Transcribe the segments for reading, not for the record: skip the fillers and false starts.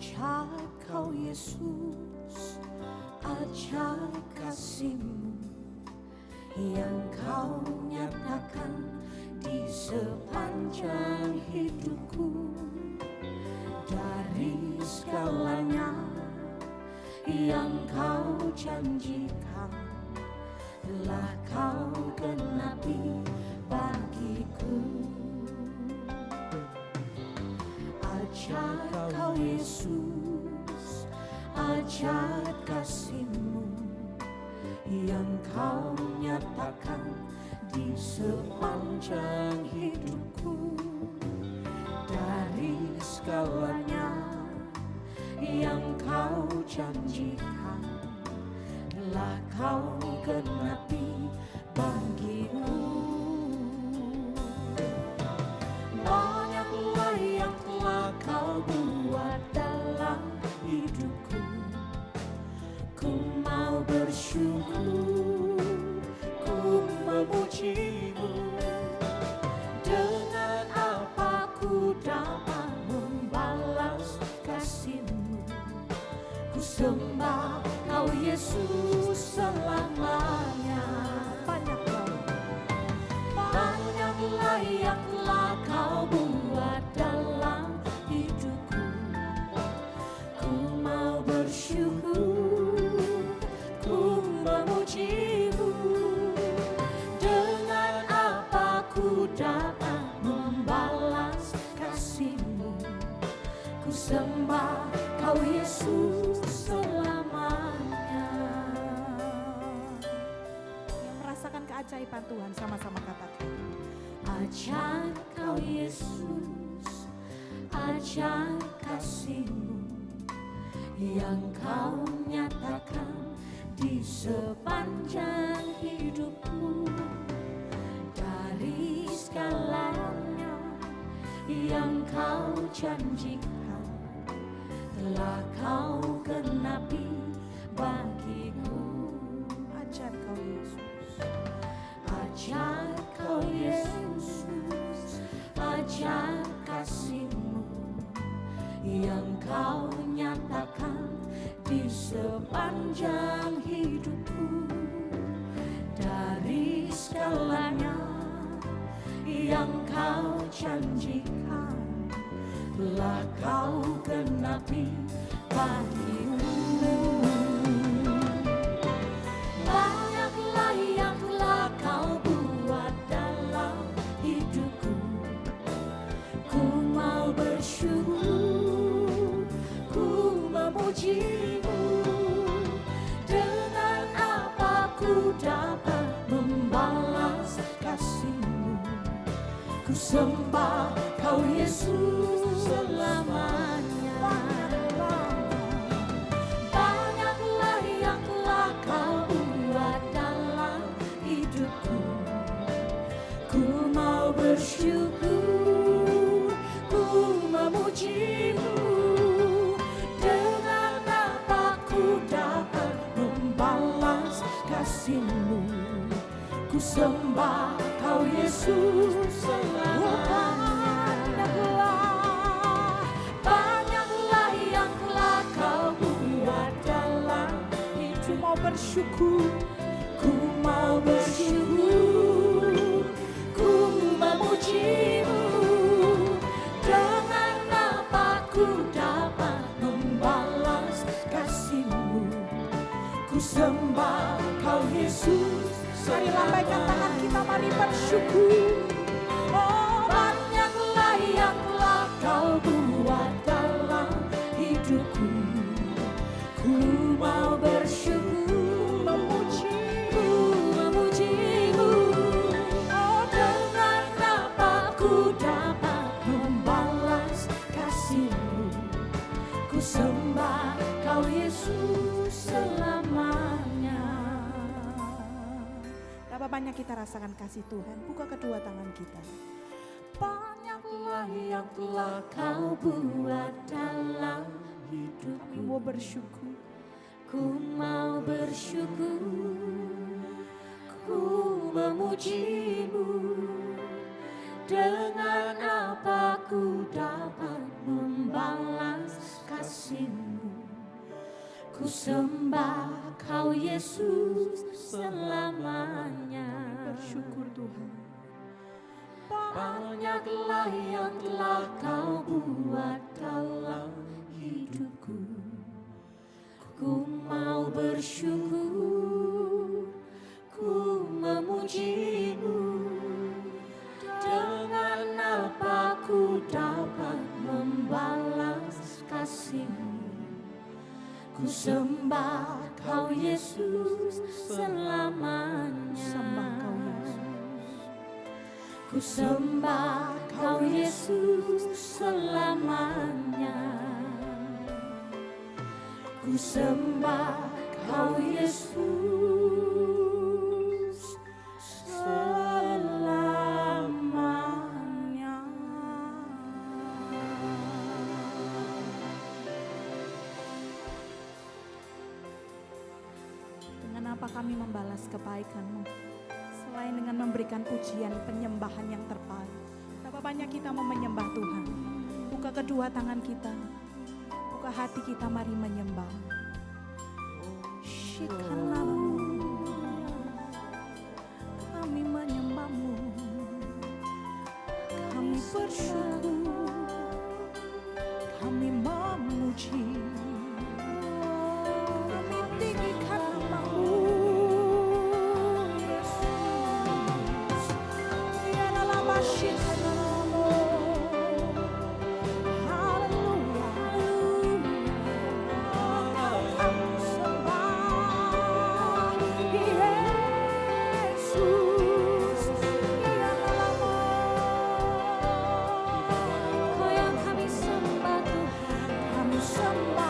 Ajaib Kau Yesus, ajaib kasih-Mu yang Kau nyatakan di sepanjang hidupku. Dari segalanya yang Kau janjikan telah Kau genapi bagiku. Ajaib Kau Yesus, ajaib kasih-Mu yang Kau nyatakan di sepanjang hidupku. Dari segalanya yang Kau janjikan telah Kau genapi bagiku. Banyaklah yang telah Kau buat dalam hidupku. Ku mau bersyukur, ku memuji-Mu. Dengan apa ku dapat membalas kasih-Mu? Ku sembah Kau Yesus selamanya. Banyaklah yang telah Kau buat dalam hidupku. Ku mau bersyukur, ku memuji-Mu. Dengan apa ku dapat membalas kasih-Mu? Ku sembah Kau Yesus selamanya. Yang merasakan keajaiban Tuhan sama-sama katakan. Ajaib Kau Yesus, ajaib kasih-Mu yang Kau nyatakan di sepanjang hidupku. Dari segalanya yang Kau janjikan telah Kau genapi bagiku. Ajaib Kau Yesus, ajaib Kau Yesus, ajaib kasih-Mu yang Kau nyatakan di sepanjang hidupku. Dari segalanya yang Kau janjikan telah Kau genapi bagiku. Banyaklah yang telah Kau buat dalam hidupku. Ku mau bersyukur, ku memuji-Mu. Dengan apa ku dapat membalas kasih-Mu? Ku sembah Kau Yesus selamanya. Banyaklah yang telah Kau buat dalam hidupku. Ku mau bersyukur, ku memuji-Mu. Dengan apa ku dapat membalas kasih-Mu? Ku sembah Kau Yesus selamanya. Banyaklah yang telah Kau buat dalam hidup. mau bersyukur, Ku mau bersyukur, ku memuji-Mu. Dengan apa ku dapat membalas kasih-Mu? Ku sembah Kau Yesus. mari lambaikan tangan kita, mari bersyukur. Oh, banyaklah yang telah Kau buat dalam hidupku. Ku mau bersyukur, memuji-Mu. Oh, dengan apa ku dapat membalas kasih-Mu? Ku sembah Kau Yesus selamanya. Berapa banyak kita rasakan kasih Tuhan? Buka kedua tangan kita. Banyaklah yang telah Kau buat dalam hidupku. Mau bersyukur, Ku mau bersyukur, ku memuji-Mu. Dengan apa ku dapat membalas kasih? sembah Kau Yesus selamanya. Bersyukur Tuhan. Banyaklah yang telah Kau buat dalam hidupku. Ku mau bersyukur, ku memuji-Mu. Dengan apa ku dapat membalas kasih-Mu? Ku sembah Kau Yesus selamanya. Sembah Kau Yesus. Ku sembah Kau Yesus selamanya. Ku sembah Kau Yesus selamanya. Dengan apa kami membalas kebaikan-Mu? Selain dengan memberikan pujian penyembahan yang terbaik. Betapa banyak kita mau menyembah Tuhan. Buka kedua tangan kita. Buka hati kita, mari menyembah. Shikanamu. Kami menyembah-Mu. Kami bersyukur. Kami memuji. Kami tinggikan nama-Mu. Yesus. Ya dalam asyik-Mu. Haleluya. Kami sembah Yesus. Ya dalam Kau yang kami sembah Tuhan. kami sembah.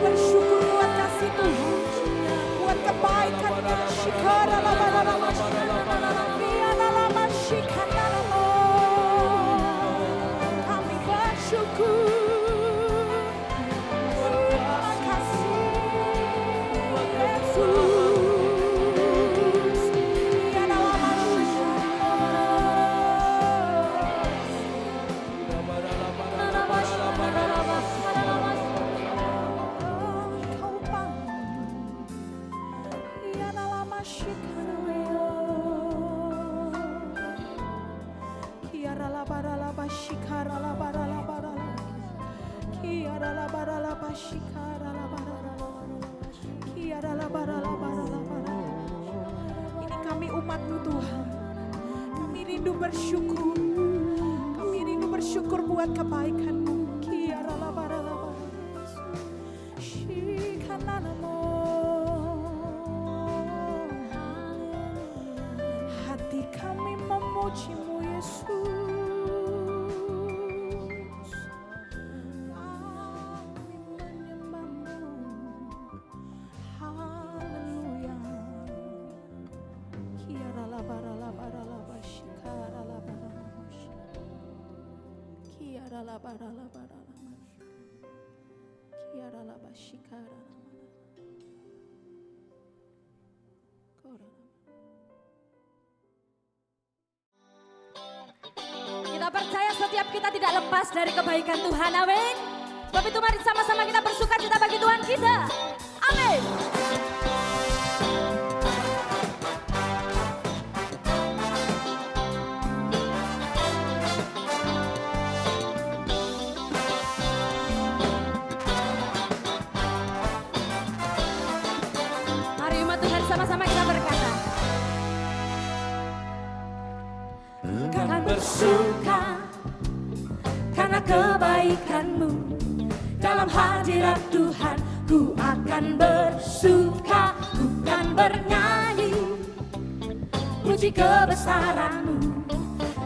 Bersyukur buat kasih Tuhan, buat kebaikan-Nya. Kami bersyukur. Terima kasih Yesus. Kau bangun. Ya dalam ini kami umat-Mu Tuhan. Kami rindu bersyukur. Kami rindu bersyukur buat kebaikan-Mu. Hati kami memuji-Mu Yesus. Kami menyembah-Mu. Haleluya. Kita percaya setiap kita tidak lepas dari kebaikan Tuhan, amin. Sebab itu mari sama-sama kita bersuka cita bagi Tuhan kita, amin. Mari umat Tuhan sama-sama kita berkata, akan bersuka karena kebaikan-Mu dalam hadirat Tuhan. Ku akan bersuka, bukan bernyanyi, puji kebesaran-Mu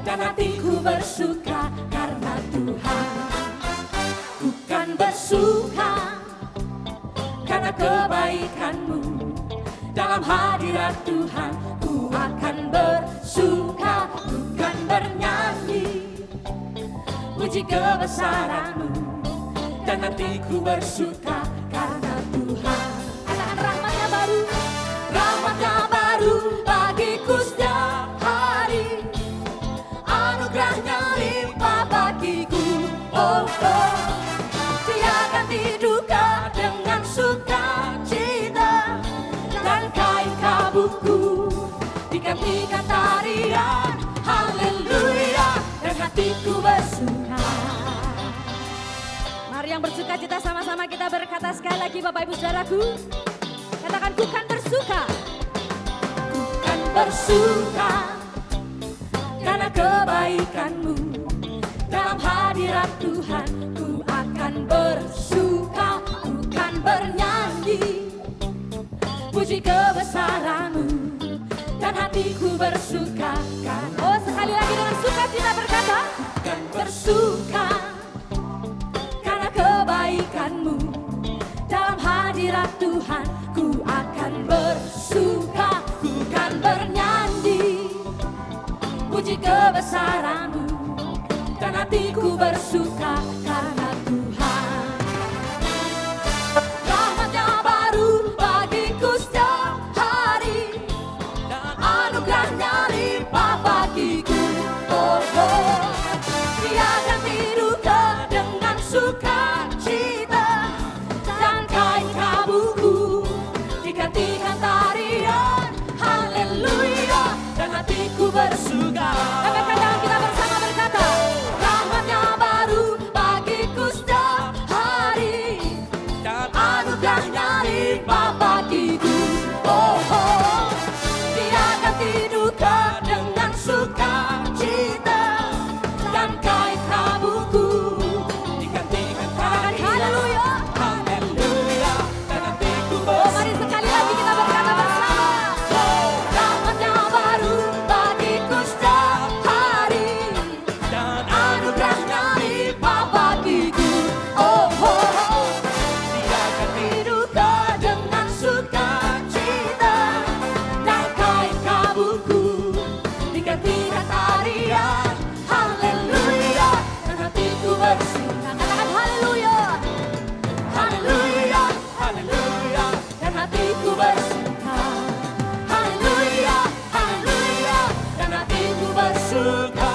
dan hatiku bersuka karena Tuhan. Ku kan bersuka karena kebaikan-Mu. Dalam hadirat Tuhan ku akan bersuka, ku kan bernyanyi puji kebesaran-Mu, dan hatiku bersuka karena Tuhan. Katakan rahmat-Nya baru, rahmat-Nya baru bagiku setiap hari, anugerah-Nya limpah bagiku. Oh, oh. Dia ganti duka dengan sukacita, dan kain kabutku digantikan tarian. Haleluya, dan hatiku bersuka. Mari yang bersuka cita sama-sama kita berkata sekali lagi, Bapak Ibu Saudaraku. Katakan, ku kan bersuka. Ku kan bersuka karena kebaikan-Mu. Dalam hadirat Tuhan ku akan bersuka, ku kan bernyanyi puji kebesaran-Mu, dan hatiku bersuka. Oh, sekali lagi dengan sukacita berkata, ku kan bersuka karena kebaikan-Mu. Dalam hadirat Tuhan ku akan bersuka, ku kan bernyanyi puji kebesaran-Mu, dan hatiku bersuka karena Tuhan. Rahmat-Nya baru bagiku setiap hari, anugerah-Nya limpah bagiku. Oh, oh. Dia ganti duka dengan sukacita, dan kain kabutku digantikan tarian. Haleluya, dan hatiku bersuka. Angkat tangan kita bersama berkata, rahmat-Nya baru bagiku setiap hari, anugerah-Nya limpah bagiku. Oh, oh. Dia ganti duka dengan sukacita, dan kain kabutku digantikan tarian. Haleluya, haleluya, dan hatiku bersuka. Oh, mari sekali lagi kita berkata bersama. Oh, rahmat-Nya baru bagiku setiap hari, dan anugerah-Nya limpah bagiku. Oh, oh. Dia ganti duka dengan sukacita, dan kain kabutku digantikan tarian. Haleluya, dan hatiku bersuka. Katakan haleluya, haleluya, haleluya, dan hatiku bersuka. Haleluya, haleluya, dan hatiku bersuka.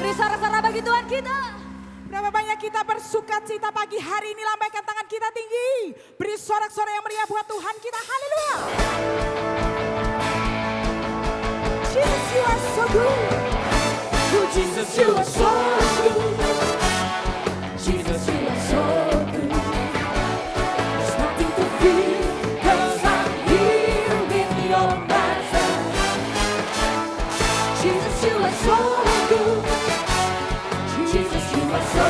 Beri sorak-sorak bagi Tuhan kita. Berapa banyak kita bersuka cita pagi hari ini, lambaikan tangan kita tinggi. Beri sorak-sorai yang meriah buat Tuhan kita. Haleluya. Jesus, you are so good. Oh, Jesus, you are so good. Jesus, you are so good. There's nothing to fear, 'cause I'm here with your presence. Jesus, you are so good. Jesus, you are so,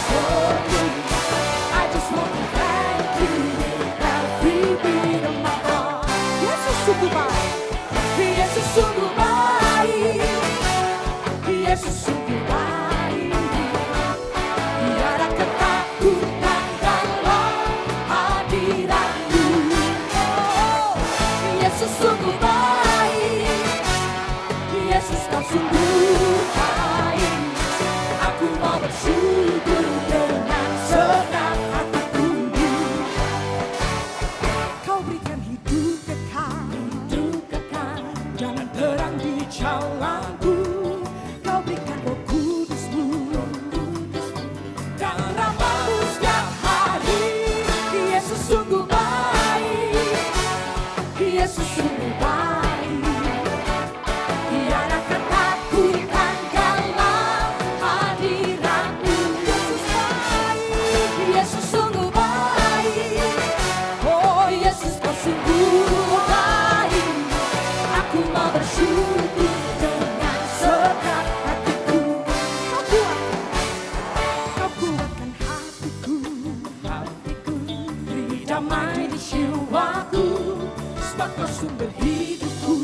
so good. I just want to thank you with every beat of my heart. Yesus sungguh baik. Yesus sungguh baik. Yesus sungguh baik. Tiada ketakutan dalam hadirat-Mu. Oh, Yesus sungguh baik. Yesus kau sungguh baik. Aku mau bersyukur dengan segenap hatiku. Kau berikan hidup kekal, Hidup kekal dan terang di jalanku. Kau berikan Roh Kudus-Mu, dan rahmat-Mu setiap hari. Yesus sungguh baik. Yesus sungguh baik. Tiada ketakutan dalam hadirat-Mu. Yesus baik. Yesus sungguh baik. Oh, Yesus kau sungguh baik. Aku mau bersyukur dengan segenap hatiku. kau kuatkan hatiku. Beri damai di jiwaku, sebab kau sumber hidupku.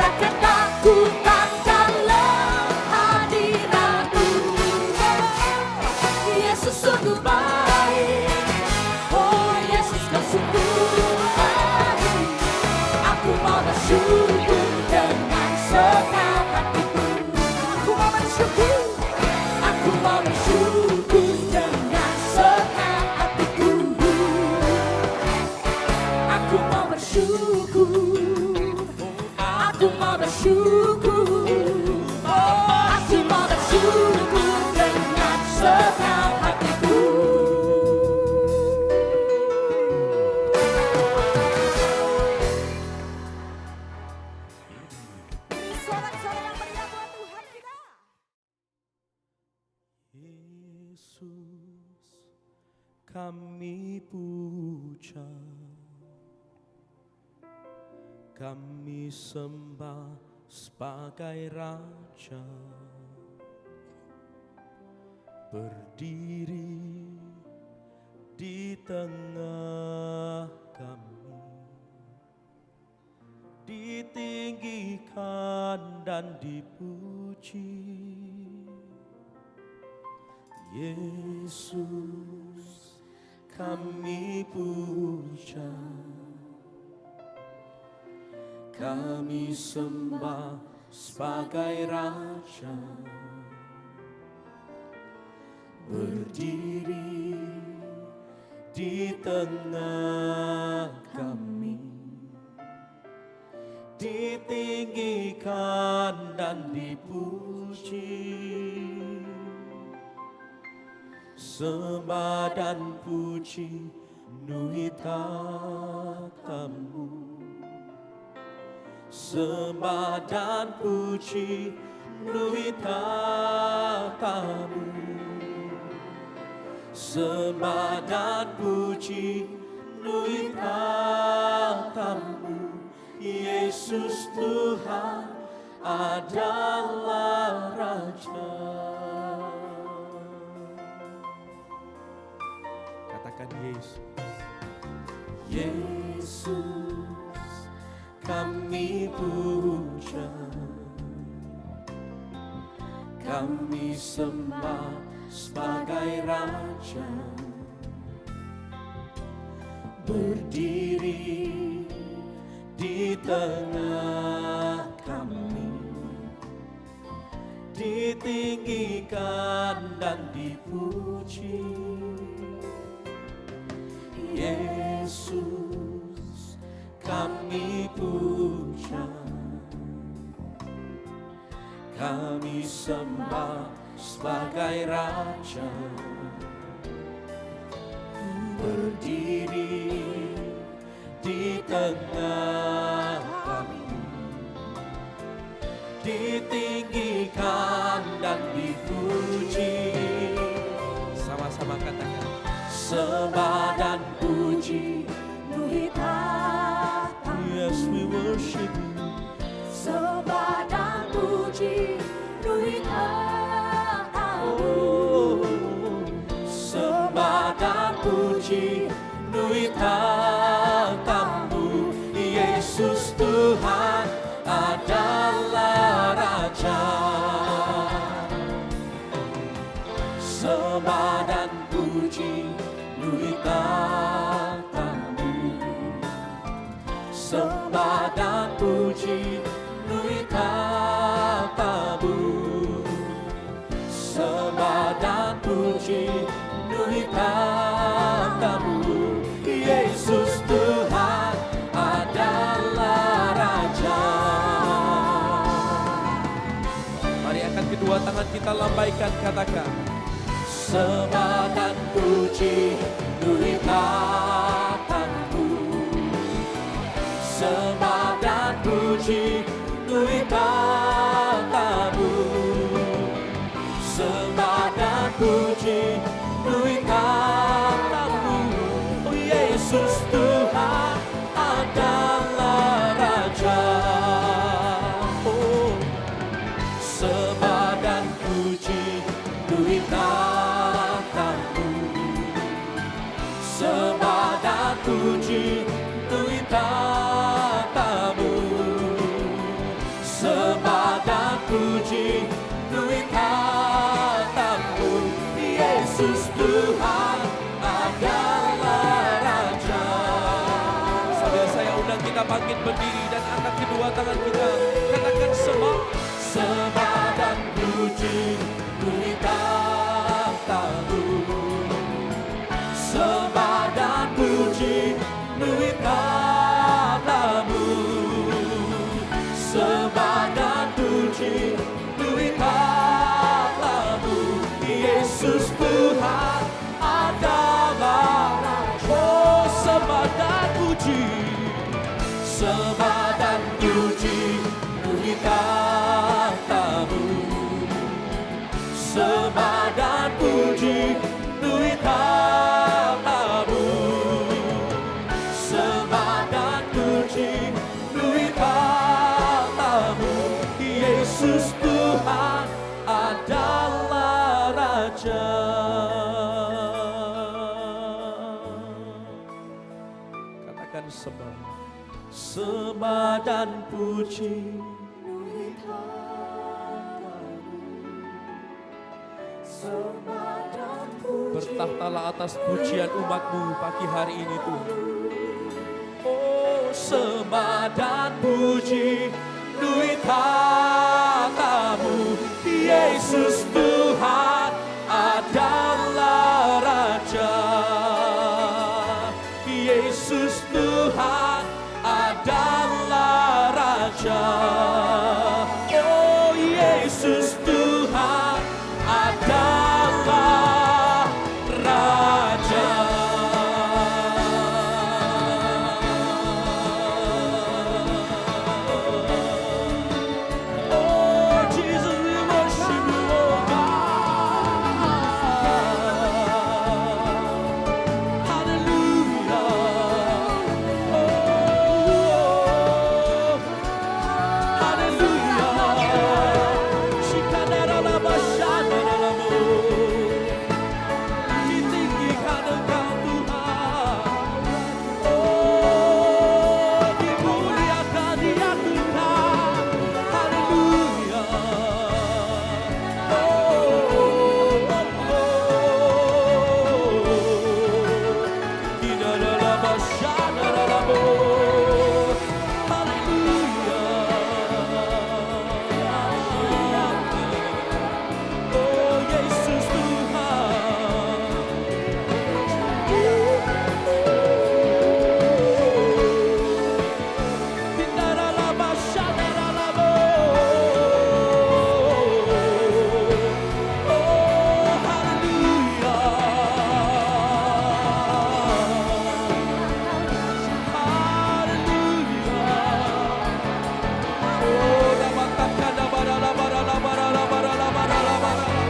takkan takutkan dalam hadiratmu. Yesus sungguh baik, oh Yesus kau sungguh baik. Aku mau bersyukur dengan segenap hatiku. Aku mau bersyukur, aku mau bersyukur dengan segenap hatiku. Aku mau bersyukur, aku mau bersyukur, oh aku mau bersyukur dengan segenap hatiku. Sorak-sorai yang meriah buat Tuhan kita. Yesus, kami puja, kami sembah sebagai Raja, berdiri di tengah kami, ditinggikan dan dipuji. Yesus, kami puja, kami sembah sebagai Raja, berdiri di tengah kami, ditinggikan dan dipuji. Sembah dan puji nuhitamu, sembah dan puji nuhitamu, sembah dan puji nuhitamu. Yesus Tuhan adalah Raja. Katakan Yesus. Yesus, kami puja, kami sembah sebagai Raja, berdiri di tengah kami, ditinggikan dan dipuji. Yesus, kami puja, kami sembah sebagai Raja, berdiri di tengah kami, ditinggikan dan dipuji. Sama-sama katakan, sembah dan puji nuhitamu. Yes, we worship you. Sembah dan puji nuhitamu. Sembah dan puji nuhitamu. Yesus Tuhan adalah Raja. Sembah dan puji nuhitamu. Sembah dan puji nuhitamu. Sembah dan puji nuhitamu. Yesus Tuhan adalah Raja. Mari angkat kedua tangan kita, lambaikan, katakan, sembah dan puji nuhitamu. Sembah dan puji nuhitamu. Sembah dan puji nuhitamu. Oh Yesus Tuhan adalah Raja. Oh, sembah dan puji nuhitamu. Sembah dan puji nuhitamu. sembah dan puji Tuhan katamu, Yesus Tuhan adalah Raja. Sambil saya undang kita bangkit berdiri dan angkat kedua tangan kita, katakan sembah dan puji Tuhan katamu, sembah dan puji Tuhan katamu, sembah dan puji Tuhan katamu, Yesus Tuhan adalah Raja. Oh, sembah dan puji, sembah dan puji Tuhan katamu, sembah dan puji Tuhan katamu, sembah dan puji Tuhan katamu, Yesus Tuhan adalah Raja. Katakan sembah dan puji bertahtalah atas pujian umatmu pagi hari ini Tuhan. Oh, sembah dan puji Tuhan katamu, Yesus Tuhan adalah Raja. Yesus Tuhan adalah Raja. Oh, Yesus Tuhan adalah Raja. Oh, Jesus, we worship you, Lord. Hallelujah. Oh, hallelujah. Shikadara-la-ba-shadara-la-bo. Ditinggikan Engkau Tuhan. Oh, dimuliakan, diagungkan. Haleluya. Kidara-la-ba-shadara-la-bo. Haleluya. Oh, Yesus Tuhan. Kidara-la-ba-shadara-la-bo. Oh, haleluya. Haleluya. Oh, dabatakkan-dabarala-barala-barala-barala-barala-barala.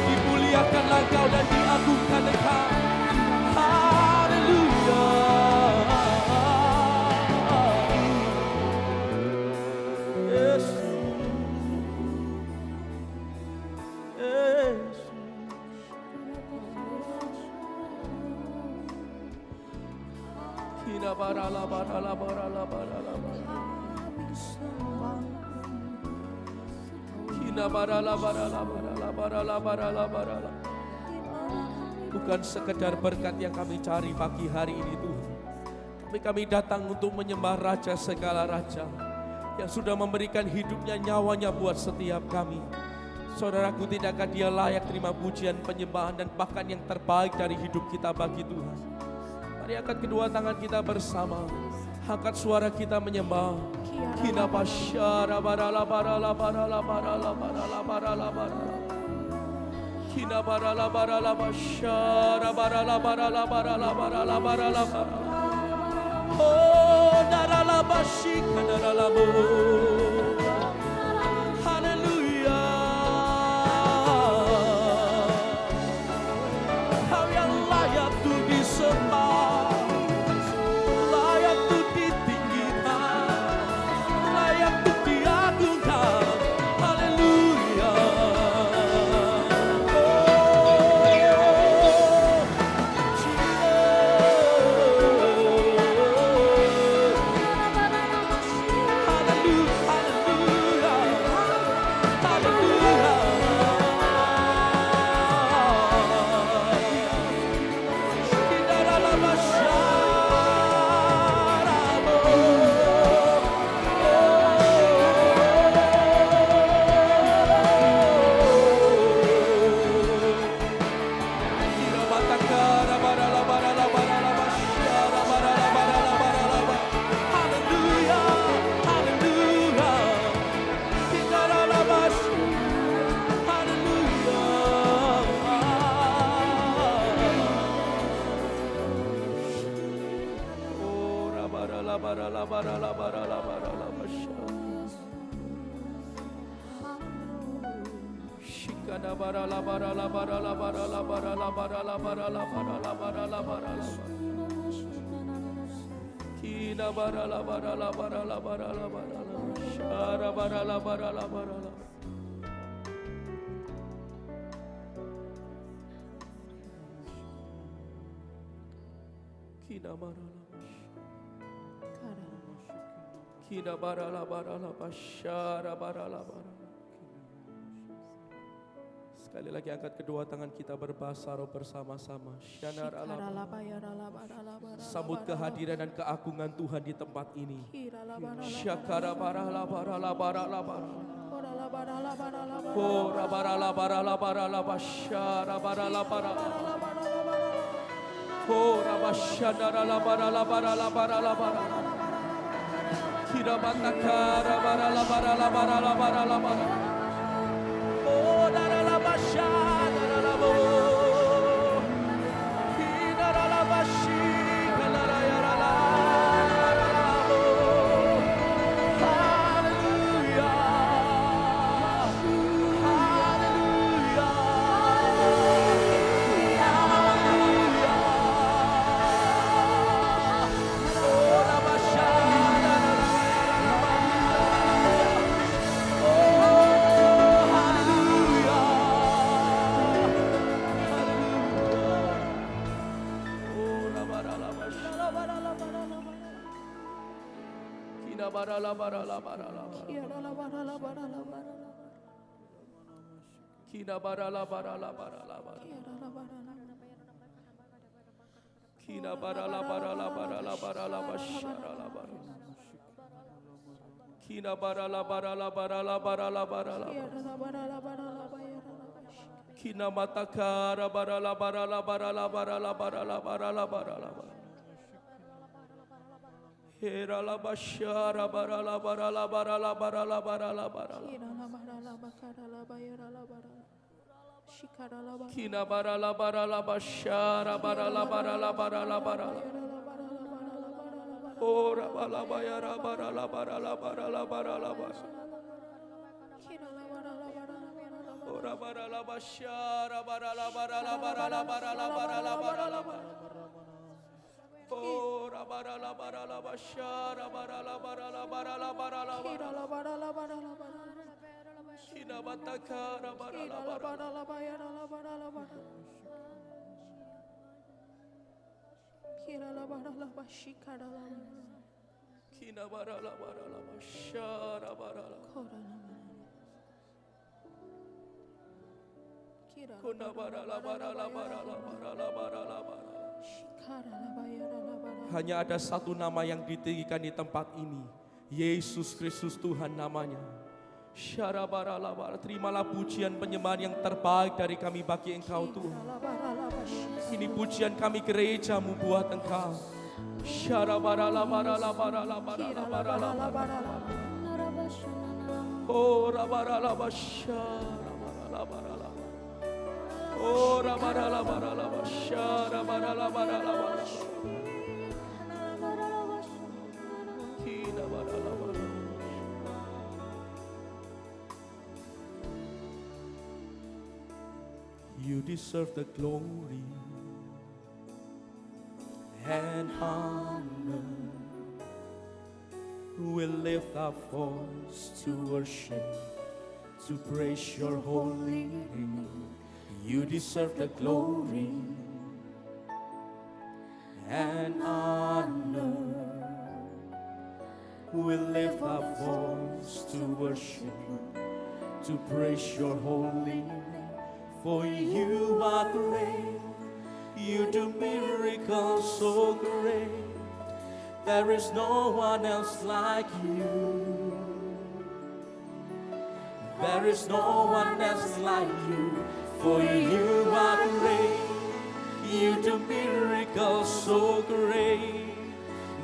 Dimuliakanlah Engkau dan diagungkan Engkau. Haleluya. Yesus. Yesus. Kinabarala-barala-barala-barala-barala. Kinabarala-barala-barala-barala-barala-barala. Bukan sekedar berkat yang kami cari pagi hari ini Tuhan, tapi kami datang untuk menyembah Raja segala Raja yang sudah memberikan hidupnya, nyawanya buat setiap kami. Saudaraku, tidakkah Dia layak terima pujian, penyembahan, dan bahkan yang terbaik dari hidup kita bagi Tuhan? Mari angkat kedua tangan kita bersama, angkat suara kita menyembah. Kina basyara barala barala barala barala barala barala barala. Kina barala barala basyara barala barala barala barala barala barala. Oh, darala basyika darala bo. Haleluya. Kau yang layak tuh disembah, layak tuh ditinggikan, layak tuh diagungkan. Haleluya. Oh, haleluya. Sekali lagi angkat kedua tangan kita berbahasa roh bersama-sama. Sambut kehadiran dan keagungan Tuhan di tempat ini. Hanya ada satu nama yang ditinggikan di tempat ini, Yesus Kristus Tuhan namanya. Terimalah pujian penyembahan yang terbaik dari kami bagi Engkau Tuhan. Ini pujian kami gerejamu buat Engkau. You deserve the glory and honor. We lift our voice to worship, to praise your holy name. You deserve the glory and honor. We lift our voice to worship, to praise your holy name. For you are great, you do miracles so great. There is no one else like you. There is no one else like you. For you are great, you do miracles so great.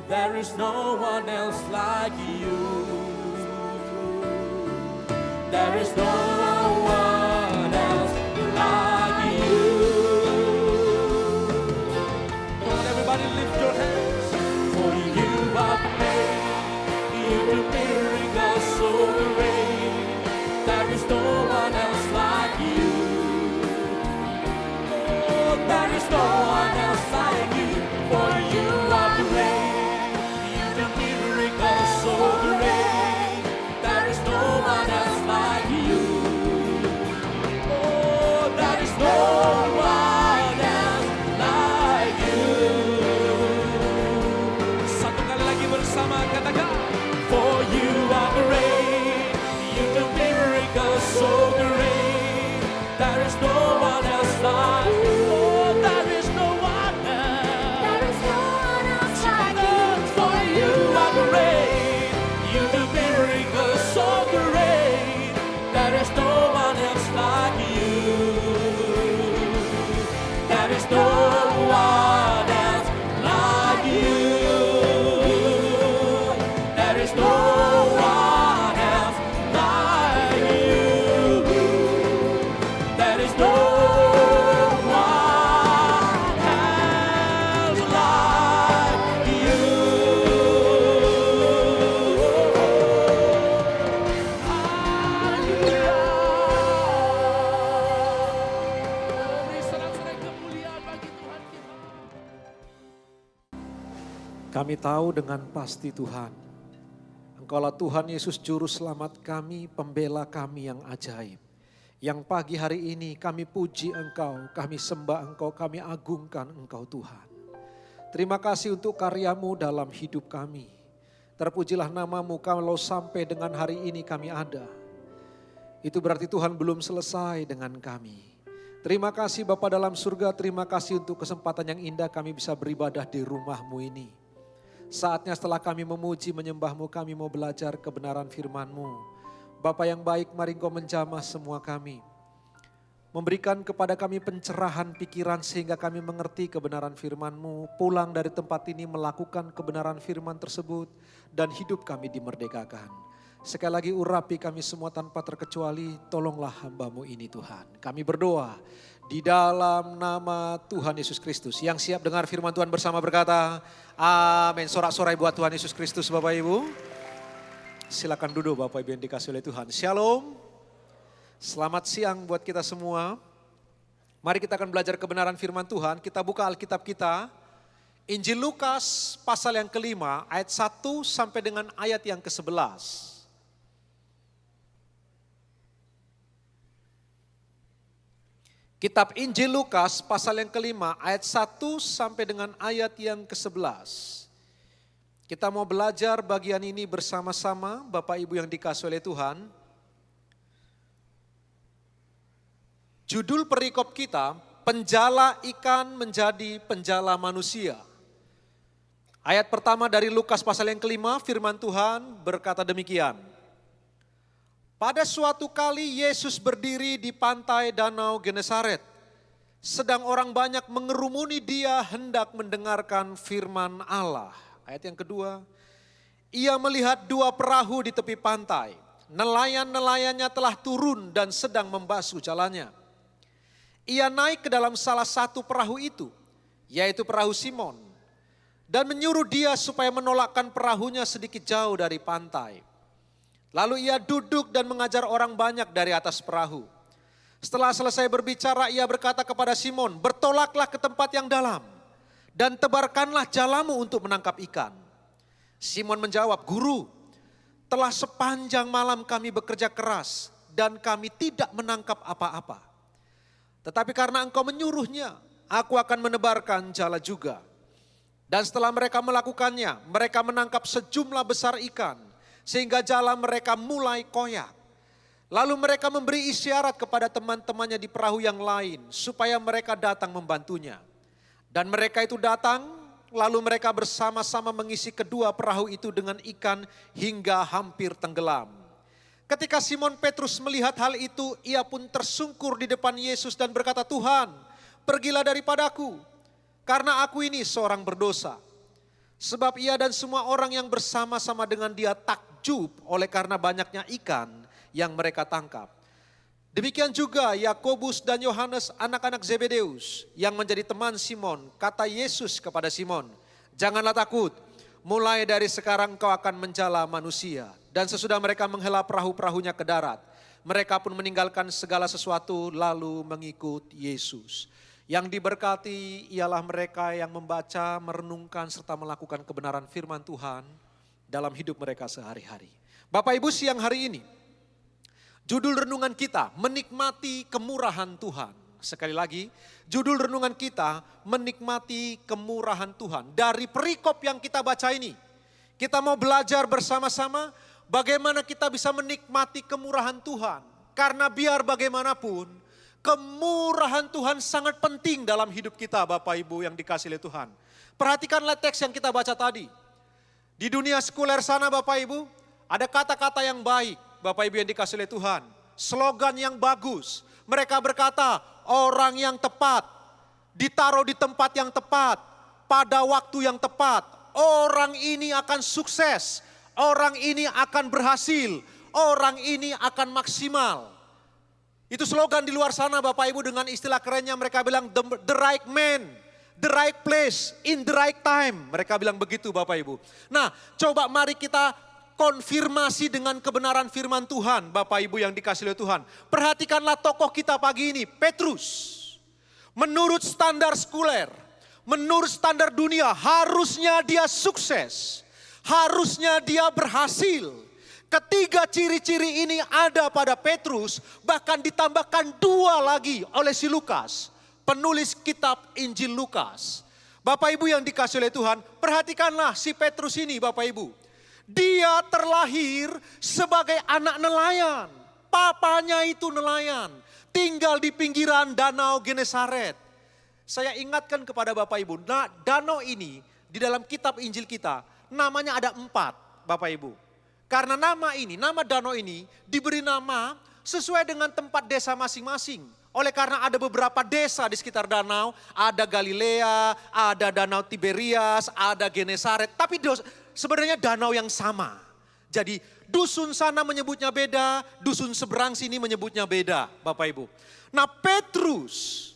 There is no one else like you. There is no one else like you. Come on, everybody, lift your hands. For you are great, you do miracles so great. There is no one else like you. is no one else like you. Oh, there is no one else. There is no one else like you. For you are great. You do miracles so great. There is no one else like you. There is no one else like you. There is no one else like you. There is no one else like you. Haleluya. Beri sorak-sorai kemuliaan bagi Tuhan kita. Kami tahu dengan pasti Tuhan, Engkaulah Tuhan Yesus Juru Selamat kami, pembela kami yang ajaib. Yang pagi hari ini kami puji Engkau, kami sembah Engkau, kami agungkan Engkau Tuhan. Terima kasih untuk karyamu dalam hidup kami. Terpujilah namamu kalau sampai dengan hari ini kami ada. Itu berarti Tuhan belum selesai dengan kami. Terima kasih Bapa dalam surga, terima kasih untuk kesempatan yang indah kami bisa beribadah di rumah-Mu ini. Saatnya setelah kami memuji, menyembah-Mu, kami mau belajar kebenaran firman-Mu. Bapa yang baik, mari Engkau menjamah semua kami. Memberikan kepada kami pencerahan pikiran sehingga kami mengerti kebenaran firman-Mu. Pulang dari tempat ini melakukan kebenaran firman tersebut dan hidup kami dimerdekakan. Sekali lagi urapi kami semua tanpa terkecuali, tolonglah hamba-Mu ini Tuhan. Kami berdoa di dalam nama Tuhan Yesus Kristus. Yang siap dengar firman Tuhan bersama berkata, amin. Sorak-sorai buat Tuhan Yesus Kristus Bapak Ibu. Silakan duduk Bapak Ibu yang dikasih oleh Tuhan. Shalom. Selamat siang buat kita semua. Mari kita akan belajar kebenaran firman Tuhan. Kita buka Alkitab kita. Injil Lukas pasal yang kelima ayat 1 sampai dengan ayat yang ke-11. Kitab Injil Lukas pasal yang kelima ayat 1 sampai dengan ayat yang ke-11. Kita mau belajar bagian ini bersama-sama Bapak Ibu yang dikasih oleh Tuhan. Judul perikop kita, penjala ikan menjadi penjala manusia. Ayat pertama dari Lukas pasal yang kelima, firman Tuhan berkata demikian. Pada suatu kali Yesus berdiri di pantai Danau Genesaret. Sedang orang banyak mengerumuni dia hendak mendengarkan firman Allah. Ayat yang kedua, ia melihat dua perahu di tepi pantai. Nelayan-nelayannya telah turun dan sedang membasuh jalannya. Ia naik ke dalam salah satu perahu itu, yaitu perahu Simon. Dan menyuruh dia supaya menolakkan perahunya sedikit jauh dari pantai. Lalu ia duduk dan mengajar orang banyak dari atas perahu. Setelah selesai berbicara, ia berkata kepada Simon, bertolaklah ke tempat yang dalam dan tebarkanlah jalamu untuk menangkap ikan. Simon menjawab, Guru, telah sepanjang malam kami bekerja keras dan kami tidak menangkap apa-apa. Tetapi karena engkau menyuruhnya, aku akan menebarkan jala juga. Dan setelah mereka melakukannya, mereka menangkap sejumlah besar ikan, sehingga jala mereka mulai koyak. Lalu mereka memberi isyarat kepada teman-temannya di perahu yang lain, supaya mereka datang membantunya. Dan mereka itu datang, lalu mereka bersama-sama mengisi kedua perahu itu dengan ikan hingga hampir tenggelam. Ketika Simon Petrus melihat hal itu, ia pun tersungkur di depan Yesus dan berkata, Tuhan, pergilah daripadaku, karena aku ini seorang berdosa. Sebab ia dan semua orang yang bersama-sama dengan dia takjub oleh karena banyaknya ikan yang mereka tangkap. Demikian juga Yakobus dan Yohanes anak-anak Zebedeus yang menjadi teman Simon. Kata Yesus kepada Simon, janganlah takut, mulai dari sekarang kau akan menjala manusia. Dan sesudah mereka menghela perahu-perahunya ke darat, mereka pun meninggalkan segala sesuatu lalu mengikut Yesus. Yang diberkati ialah mereka yang membaca, merenungkan serta melakukan kebenaran firman Tuhan dalam hidup mereka sehari-hari. Bapak Ibu, siang hari ini judul renungan kita menikmati kemurahan Tuhan. Sekali lagi, judul renungan kita menikmati kemurahan Tuhan. Dari perikop yang kita baca ini, kita mau belajar bersama-sama bagaimana kita bisa menikmati kemurahan Tuhan. Karena biar bagaimanapun, Kemurahan Tuhan sangat penting dalam hidup kita Bapak Ibu yang dikasihi oleh Tuhan. Perhatikanlah teks yang kita baca tadi. Di dunia sekuler sana Bapak Ibu, ada kata-kata yang baik Bapak Ibu yang dikasihi oleh Tuhan. Slogan yang bagus. Mereka berkata, orang yang tepat, ditaruh di tempat yang tepat, pada waktu yang tepat. Orang ini akan sukses, orang ini akan berhasil, orang ini akan maksimal. Itu slogan di luar sana Bapak Ibu, dengan istilah kerennya mereka bilang the right man, the right place, in the right time. Mereka bilang begitu Bapak Ibu. Nah, coba mari kita konfirmasi dengan kebenaran firman Tuhan Bapak Ibu yang dikasihi oleh Tuhan. Perhatikanlah tokoh kita pagi ini, Petrus. Menurut standar sekuler, menurut standar dunia, harusnya dia sukses. Harusnya dia berhasil. Ketiga ciri-ciri ini ada pada Petrus, bahkan ditambahkan 2 lagi oleh si Lukas, penulis kitab Injil Lukas. Bapak Ibu yang dikasihi oleh Tuhan, perhatikanlah si Petrus ini Bapak Ibu. Dia terlahir sebagai anak nelayan. Papanya itu nelayan, tinggal di pinggiran Danau Genesaret. Saya ingatkan kepada Bapak Ibu, nah danau ini di dalam kitab Injil kita namanya ada 4 Bapak Ibu. Karena nama danau ini diberi nama sesuai dengan tempat desa masing-masing. Oleh karena ada beberapa desa di sekitar danau, ada Galilea, ada Danau Tiberias, ada Genesaret. Tapi sebenarnya danau yang sama. Jadi dusun sana menyebutnya beda, dusun seberang sini menyebutnya beda Bapak Ibu. Nah Petrus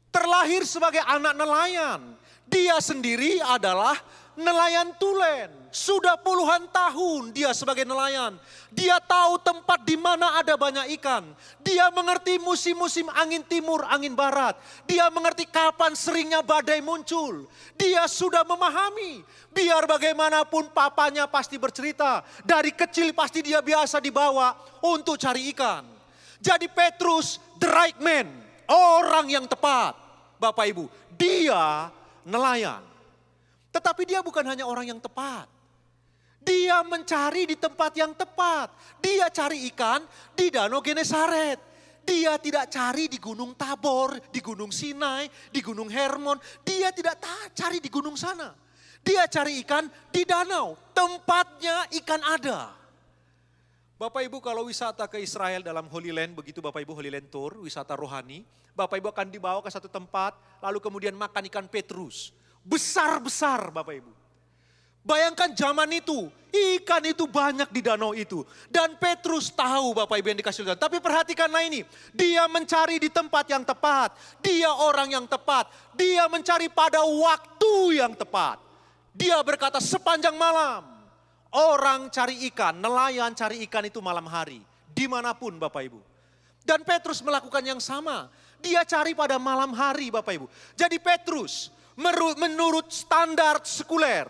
terlahir sebagai anak nelayan. Dia sendiri adalah nelayan tulen. Sudah puluhan tahun dia sebagai nelayan. Dia tahu tempat di mana ada banyak ikan. Dia mengerti musim-musim angin timur, angin barat. Dia mengerti kapan seringnya badai muncul. Dia sudah memahami. Biar bagaimanapun papanya pasti bercerita. Dari kecil pasti dia biasa dibawa untuk cari ikan. Jadi Petrus the right man. Orang yang tepat. Bapak Ibu, dia nelayan. Tetapi dia bukan hanya orang yang tepat. Dia mencari di tempat yang tepat. Dia cari ikan di Danau Genesaret. Dia tidak cari di Gunung Tabor, di Gunung Sinai, di Gunung Hermon. Dia tidak cari di gunung sana. Dia cari ikan di danau. Tempatnya ikan ada. Bapak Ibu kalau wisata ke Israel dalam Holy Land, begitu Bapak Ibu Holy Land Tour, wisata rohani. Bapak Ibu akan dibawa ke satu tempat, lalu kemudian makan ikan petrus. Besar-besar Bapak Ibu. Bayangkan zaman itu, ikan itu banyak di danau itu. Dan Petrus tahu Bapak Ibu yang dikasihi Tuhan. Tapi perhatikanlah ini, dia mencari di tempat yang tepat. Dia orang yang tepat. Dia mencari pada waktu yang tepat. Dia berkata sepanjang malam. Orang cari ikan, nelayan cari ikan itu malam hari. Dimanapun Bapak Ibu. Dan Petrus melakukan yang sama. Dia cari pada malam hari Bapak Ibu. Jadi Petrus menurut standar sekuler,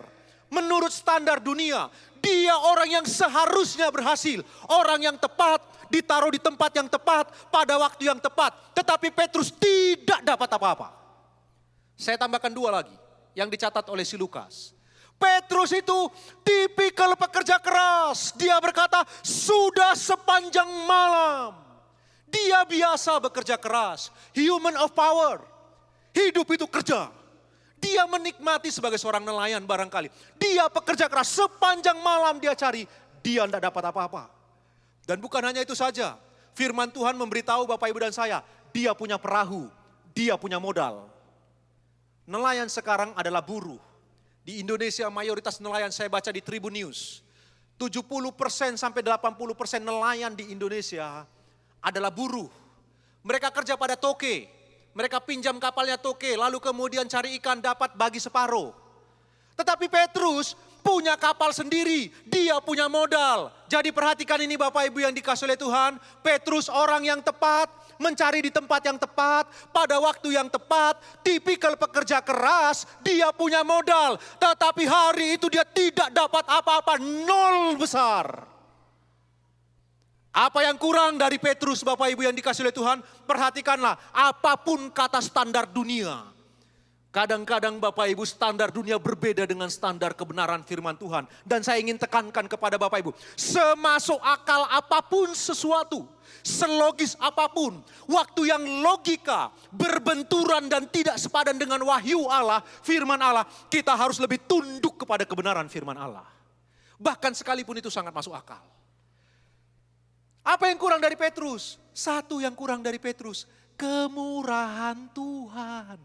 menurut standar dunia, dia orang yang seharusnya berhasil. Orang yang tepat, ditaruh di tempat yang tepat, pada waktu yang tepat. Tetapi Petrus tidak dapat apa-apa. Saya tambahkan 2 lagi yang dicatat oleh si Lukas. Petrus itu tipikal pekerja keras. Dia berkata, sudah sepanjang malam. Dia biasa bekerja keras. Human of power. Hidup itu kerja. Dia menikmati sebagai seorang nelayan barangkali. Dia pekerja keras, sepanjang malam dia cari. Dia tidak dapat apa-apa. Dan bukan hanya itu saja. Firman Tuhan memberitahu Bapak Ibu dan saya, dia punya perahu, dia punya modal. Nelayan sekarang adalah buruh. Di Indonesia mayoritas nelayan saya baca di Tribun News. 70% sampai 80% nelayan di Indonesia adalah buruh. Mereka kerja pada toke. Mereka pinjam kapalnya toke, lalu kemudian cari ikan dapat bagi separuh. Tetapi Petrus punya kapal sendiri, dia punya modal. Jadi perhatikan ini Bapak Ibu yang dikasihi oleh Tuhan. Petrus orang yang tepat, mencari di tempat yang tepat, pada waktu yang tepat, tipikal pekerja keras, dia punya modal. Tetapi hari itu dia tidak dapat apa-apa, 0 besar. Apa yang kurang dari Petrus Bapak Ibu yang dikasihi oleh Tuhan? Perhatikanlah, apapun kata standar dunia. Kadang-kadang Bapak Ibu standar dunia berbeda dengan standar kebenaran firman Tuhan. Dan saya ingin tekankan kepada Bapak Ibu, semasuk akal apapun sesuatu, selogis apapun, waktu yang logika berbenturan dan tidak sepadan dengan wahyu Allah, firman Allah, kita harus lebih tunduk kepada kebenaran firman Allah. Bahkan sekalipun itu sangat masuk akal. Apa yang kurang dari Petrus? Satu yang kurang dari Petrus, kemurahan Tuhan.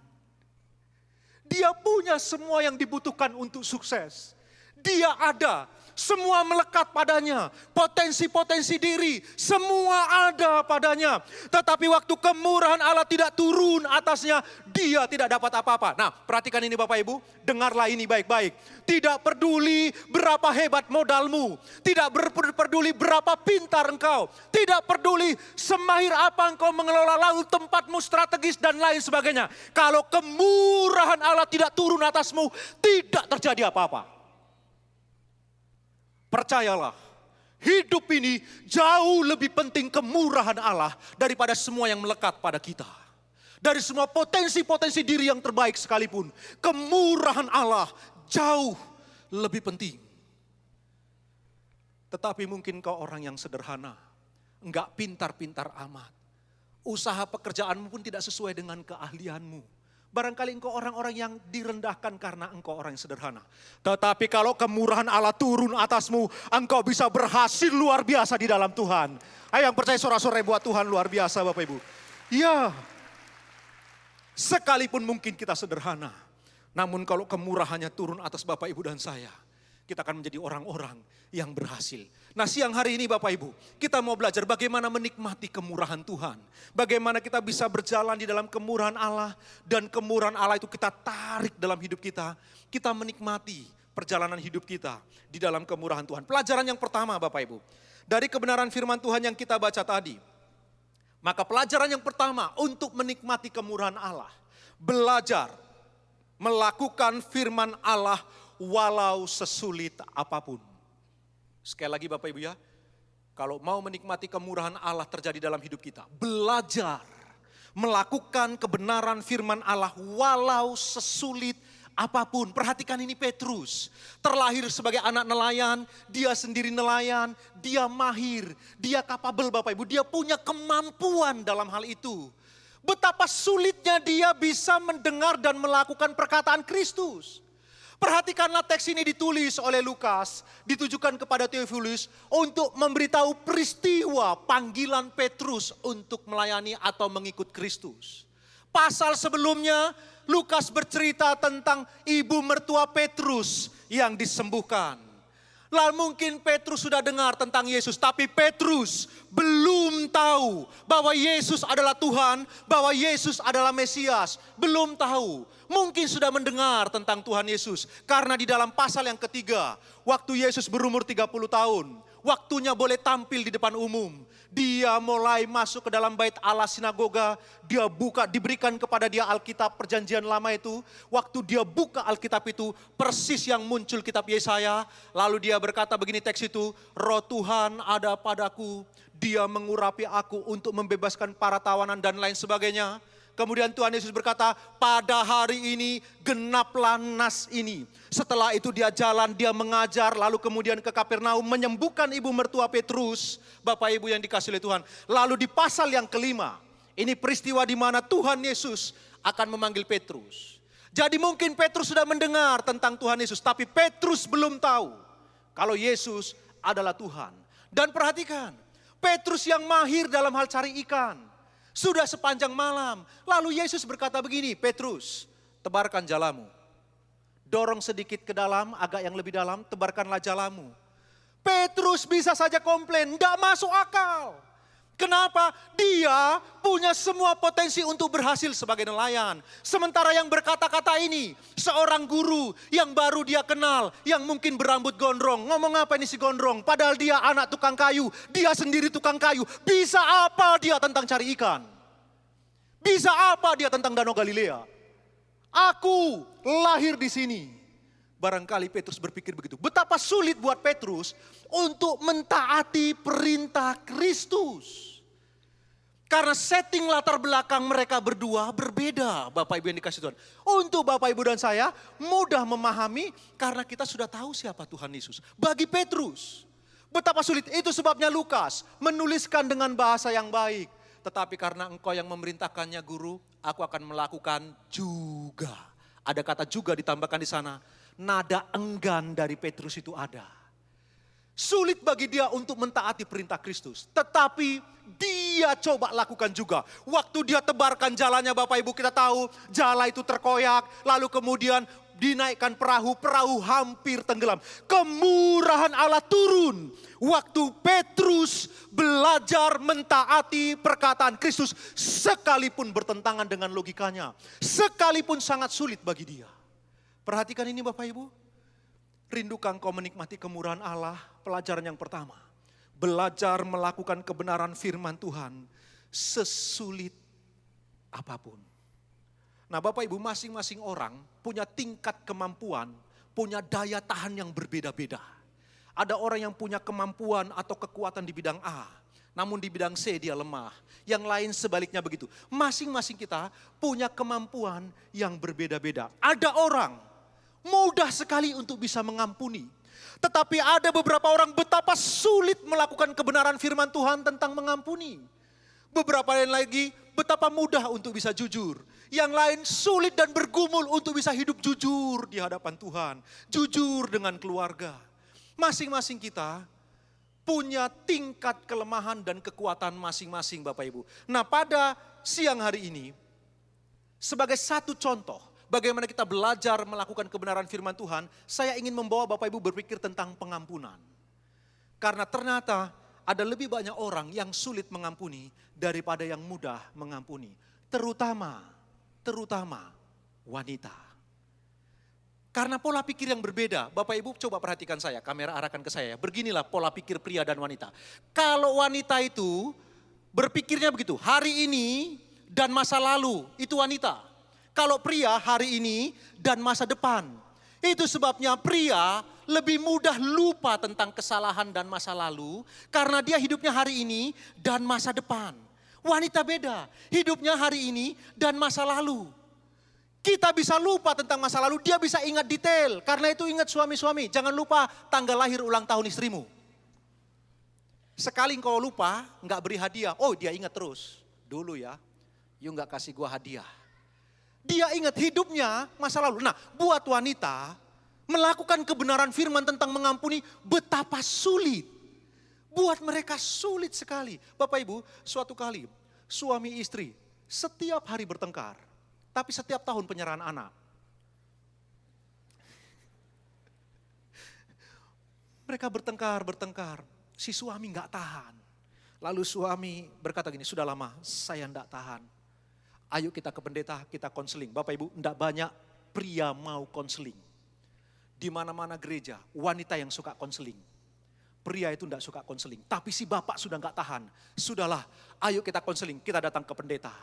Dia punya semua yang dibutuhkan untuk sukses. Dia ada, semua melekat padanya. Potensi-potensi diri, semua ada padanya. Tetapi waktu kemurahan Allah tidak turun atasnya, dia tidak dapat apa-apa. Nah, perhatikan ini Bapak Ibu, dengarlah ini baik-baik. Tidak peduli berapa hebat modalmu, tidak peduli berapa pintar engkau, tidak peduli semahir apa engkau mengelola laut tempatmu strategis dan lain sebagainya. Kalau kemurahan Allah tidak turun atasmu, tidak terjadi apa-apa. Percayalah, hidup ini jauh lebih penting kemurahan Allah daripada semua yang melekat pada kita. Dari semua potensi-potensi diri yang terbaik sekalipun, kemurahan Allah jauh lebih penting. Tetapi mungkin kau orang yang sederhana, enggak pintar-pintar amat. Usaha pekerjaanmu pun tidak sesuai dengan keahlianmu. Barangkali engkau orang-orang yang direndahkan karena engkau orang yang sederhana. Tetapi kalau kemurahan Allah turun atasmu, engkau bisa berhasil luar biasa di dalam Tuhan. Ayo yang percaya sorak-sorai buat Tuhan luar biasa Bapak Ibu. Ya, sekalipun mungkin kita sederhana. Namun kalau kemurahannya turun atas Bapak Ibu dan saya, kita akan menjadi orang-orang yang berhasil. Nah siang hari ini Bapak Ibu, kita mau belajar bagaimana menikmati kemurahan Tuhan. Bagaimana kita bisa berjalan di dalam kemurahan Allah. Dan kemurahan Allah itu kita tarik dalam hidup kita. Kita menikmati perjalanan hidup kita di dalam kemurahan Tuhan. Pelajaran yang pertama Bapak Ibu, dari kebenaran firman Tuhan yang kita baca tadi. Maka pelajaran yang pertama untuk menikmati kemurahan Allah. Belajar melakukan firman Allah walau sesulit apapun. Sekali lagi Bapak Ibu ya, kalau mau menikmati kemurahan Allah terjadi dalam hidup kita, belajar melakukan kebenaran firman Allah walau sesulit apapun. Perhatikan ini Petrus, terlahir sebagai anak nelayan, dia sendiri nelayan, dia mahir, dia kapabel Bapak Ibu, dia punya kemampuan dalam hal itu. Betapa sulitnya dia bisa mendengar dan melakukan perkataan Kristus. Perhatikanlah teks ini ditulis oleh Lukas, ditujukan kepada Theophilus untuk memberitahu peristiwa panggilan Petrus untuk melayani atau mengikut Kristus. Pasal sebelumnya Lukas bercerita tentang ibu mertua Petrus yang disembuhkan. Lalu mungkin Petrus sudah dengar tentang Yesus, tapi Petrus belum tahu bahwa Yesus adalah Tuhan, bahwa Yesus adalah Mesias. Belum tahu. Mungkin sudah mendengar tentang Tuhan Yesus. Karena di dalam pasal yang ketiga, waktu Yesus berumur 30 tahun, waktunya boleh tampil di depan umum. Dia mulai masuk ke dalam bait Allah sinagoga, dia buka, diberikan kepada dia Alkitab perjanjian lama itu. Waktu dia buka Alkitab itu, persis yang muncul kitab Yesaya. Lalu dia berkata begini teks itu, Roh Tuhan ada padaku, dia mengurapi aku untuk membebaskan para tawanan dan lain sebagainya. Kemudian Tuhan Yesus berkata, pada hari ini genaplah nas ini. Setelah itu dia jalan, dia mengajar, lalu kemudian ke Kapernaum menyembuhkan ibu mertua Petrus. Bapak Ibu yang dikasihi oleh Tuhan. Lalu di pasal yang kelima, ini peristiwa di mana Tuhan Yesus akan memanggil Petrus. Jadi mungkin Petrus sudah mendengar tentang Tuhan Yesus, tapi Petrus belum tahu kalau Yesus adalah Tuhan. Dan perhatikan, Petrus yang mahir dalam hal cari ikan. Sudah sepanjang malam. Lalu Yesus berkata begini, Petrus, tebarkan jalamu. Dorong sedikit ke dalam, agak yang lebih dalam, tebarkanlah jalamu. Petrus bisa saja komplain, enggak masuk akal. Kenapa? Dia punya semua potensi untuk berhasil sebagai nelayan. Sementara yang berkata-kata ini, seorang guru yang baru dia kenal, yang mungkin berambut gondrong. Ngomong apa ini si gondrong? Padahal dia anak tukang kayu, dia sendiri tukang kayu. Bisa apa dia tentang cari ikan? Bisa apa dia tentang Danau Galilea? Aku lahir di sini. Barangkali Petrus berpikir begitu. Betapa sulit buat Petrus untuk mentaati perintah Kristus. Karena setting latar belakang mereka berdua berbeda, Bapak Ibu yang dikasih Tuhan. Untuk Bapak Ibu dan saya mudah memahami karena kita sudah tahu siapa Tuhan Yesus. Bagi Petrus, betapa sulit. Itu sebabnya Lukas menuliskan dengan bahasa yang baik. Tetapi karena engkau yang memerintahkannya guru, aku akan melakukan juga. Ada kata juga ditambahkan di sana. Nada enggan dari Petrus itu ada. Sulit bagi dia untuk mentaati perintah Kristus. Tetapi dia coba lakukan juga. Waktu dia tebarkan jalannya, Bapak Ibu, kita tahu jala itu terkoyak. Lalu kemudian dinaikkan perahu, perahu hampir tenggelam. Kemurahan Allah turun. Waktu Petrus belajar mentaati perkataan Kristus. Sekalipun bertentangan dengan logikanya. Sekalipun sangat sulit bagi dia. Perhatikan ini Bapak Ibu. Rindukah engkau menikmati kemurahan Allah? Pelajaran yang pertama. Belajar melakukan kebenaran firman Tuhan sesulit apapun. Nah Bapak Ibu, masing-masing orang punya tingkat kemampuan, punya daya tahan yang berbeda-beda. Ada orang yang punya kemampuan atau kekuatan di bidang A, namun di bidang C dia lemah. Yang lain sebaliknya begitu. Masing-masing kita punya kemampuan yang berbeda-beda. Ada orang mudah sekali untuk bisa mengampuni. Tetapi ada beberapa orang betapa sulit melakukan kebenaran firman Tuhan tentang mengampuni. Beberapa lain lagi betapa mudah untuk bisa jujur. Yang lain sulit dan bergumul untuk bisa hidup jujur di hadapan Tuhan. Jujur dengan keluarga. Masing-masing kita punya tingkat kelemahan dan kekuatan masing-masing Bapak Ibu. Nah pada siang hari ini sebagai satu contoh bagaimana kita belajar melakukan kebenaran firman Tuhan, saya ingin membawa Bapak Ibu berpikir tentang pengampunan. Karena ternyata ada lebih banyak orang yang sulit mengampuni daripada yang mudah mengampuni. Terutama wanita. Karena pola pikir yang berbeda, Bapak Ibu coba perhatikan saya, kamera arahkan ke saya. Beginilah pola pikir pria dan wanita. Kalau wanita itu berpikirnya begitu, hari ini dan masa lalu, itu wanita. Kalau pria hari ini dan masa depan. Itu sebabnya pria lebih mudah lupa tentang kesalahan dan masa lalu. Karena dia hidupnya hari ini dan masa depan. Wanita beda, hidupnya hari ini dan masa lalu. Kita bisa lupa tentang masa lalu, dia bisa ingat detail. Karena itu ingat suami-suami, jangan lupa tanggal lahir ulang tahun istrimu. Sekali engkau lupa, enggak beri hadiah, oh dia ingat terus. Dulu ya, you enggak kasih gua hadiah. Dia ingat hidupnya masa lalu. Nah, buat wanita melakukan kebenaran firman tentang mengampuni betapa sulit. Buat mereka sulit sekali. Bapak Ibu, suatu kali suami istri setiap hari bertengkar. Tapi setiap tahun penyerahan anak. Mereka bertengkar. Si suami enggak tahan. Lalu suami berkata gini, sudah lama saya enggak tahan. Ayo kita ke pendeta, kita konseling. Bapak Ibu, enggak banyak pria mau konseling. Di mana-mana gereja, wanita yang suka konseling. Pria itu enggak suka konseling. Tapi si bapak sudah enggak tahan. Sudahlah, ayo kita konseling, kita datang ke pendeta.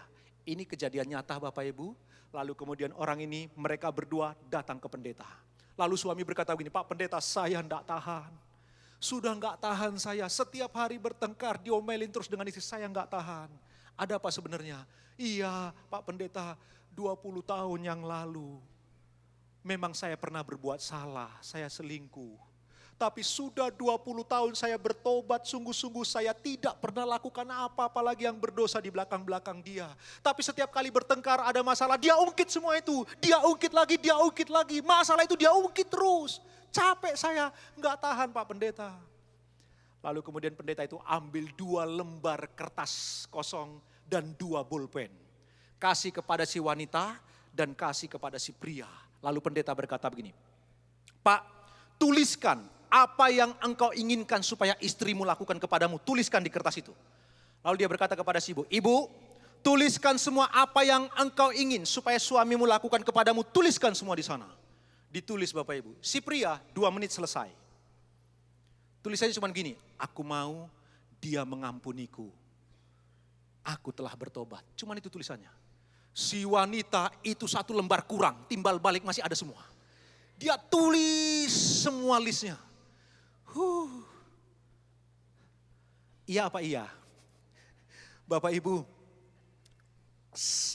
Ini kejadian nyata Bapak Ibu. Lalu kemudian orang ini, mereka berdua datang ke pendeta. Lalu suami berkata begini, Pak Pendeta saya enggak tahan. Sudah enggak tahan saya, setiap hari bertengkar, diomelin terus dengan istri saya enggak tahan. Ada apa sebenarnya? Iya Pak Pendeta, 20 tahun yang lalu memang saya pernah berbuat salah, saya selingkuh. Tapi sudah 20 tahun saya bertobat, sungguh-sungguh saya tidak pernah lakukan apa-apa lagi yang berdosa di belakang-belakang dia. Tapi setiap kali bertengkar ada masalah, dia ungkit semua itu. Dia ungkit lagi. Masalah itu dia ungkit terus. Capek saya, enggak tahan Pak Pendeta. Lalu kemudian pendeta itu ambil 2 lembar kertas kosong dan 2 bolpen. Kasih kepada si wanita dan kasih kepada si pria. Lalu pendeta berkata begini, Pak, tuliskan apa yang engkau inginkan supaya istrimu lakukan kepadamu. Tuliskan di kertas itu. Lalu dia berkata kepada si ibu, Ibu, tuliskan semua apa yang engkau ingin supaya suamimu lakukan kepadamu. Tuliskan semua di sana. Ditulis Bapak Ibu. Si pria 2 menit selesai. Tulisannya cuma gini, aku mau dia mengampuniku. Aku telah bertobat. Cuman itu tulisannya. Si wanita itu 1 lembar kurang, timbal balik masih ada semua. Dia tulis semua listnya. Iya apa iya? Bapak Ibu,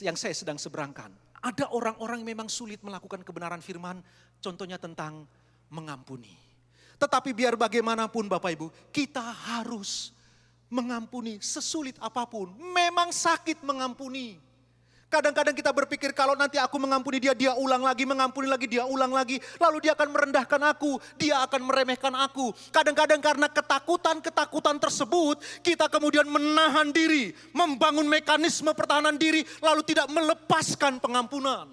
yang saya sedang seberangkan. Ada orang-orang yang memang sulit melakukan kebenaran firman, contohnya tentang mengampuni. Tetapi biar bagaimanapun Bapak Ibu, kita harus mengampuni sesulit apapun. Memang sakit mengampuni. Kadang-kadang kita berpikir kalau nanti aku mengampuni dia, dia ulang lagi, mengampuni lagi, dia ulang lagi. Lalu dia akan merendahkan aku, dia akan meremehkan aku. Kadang-kadang karena ketakutan tersebut, kita kemudian menahan diri, membangun mekanisme pertahanan diri, lalu tidak melepaskan pengampunan.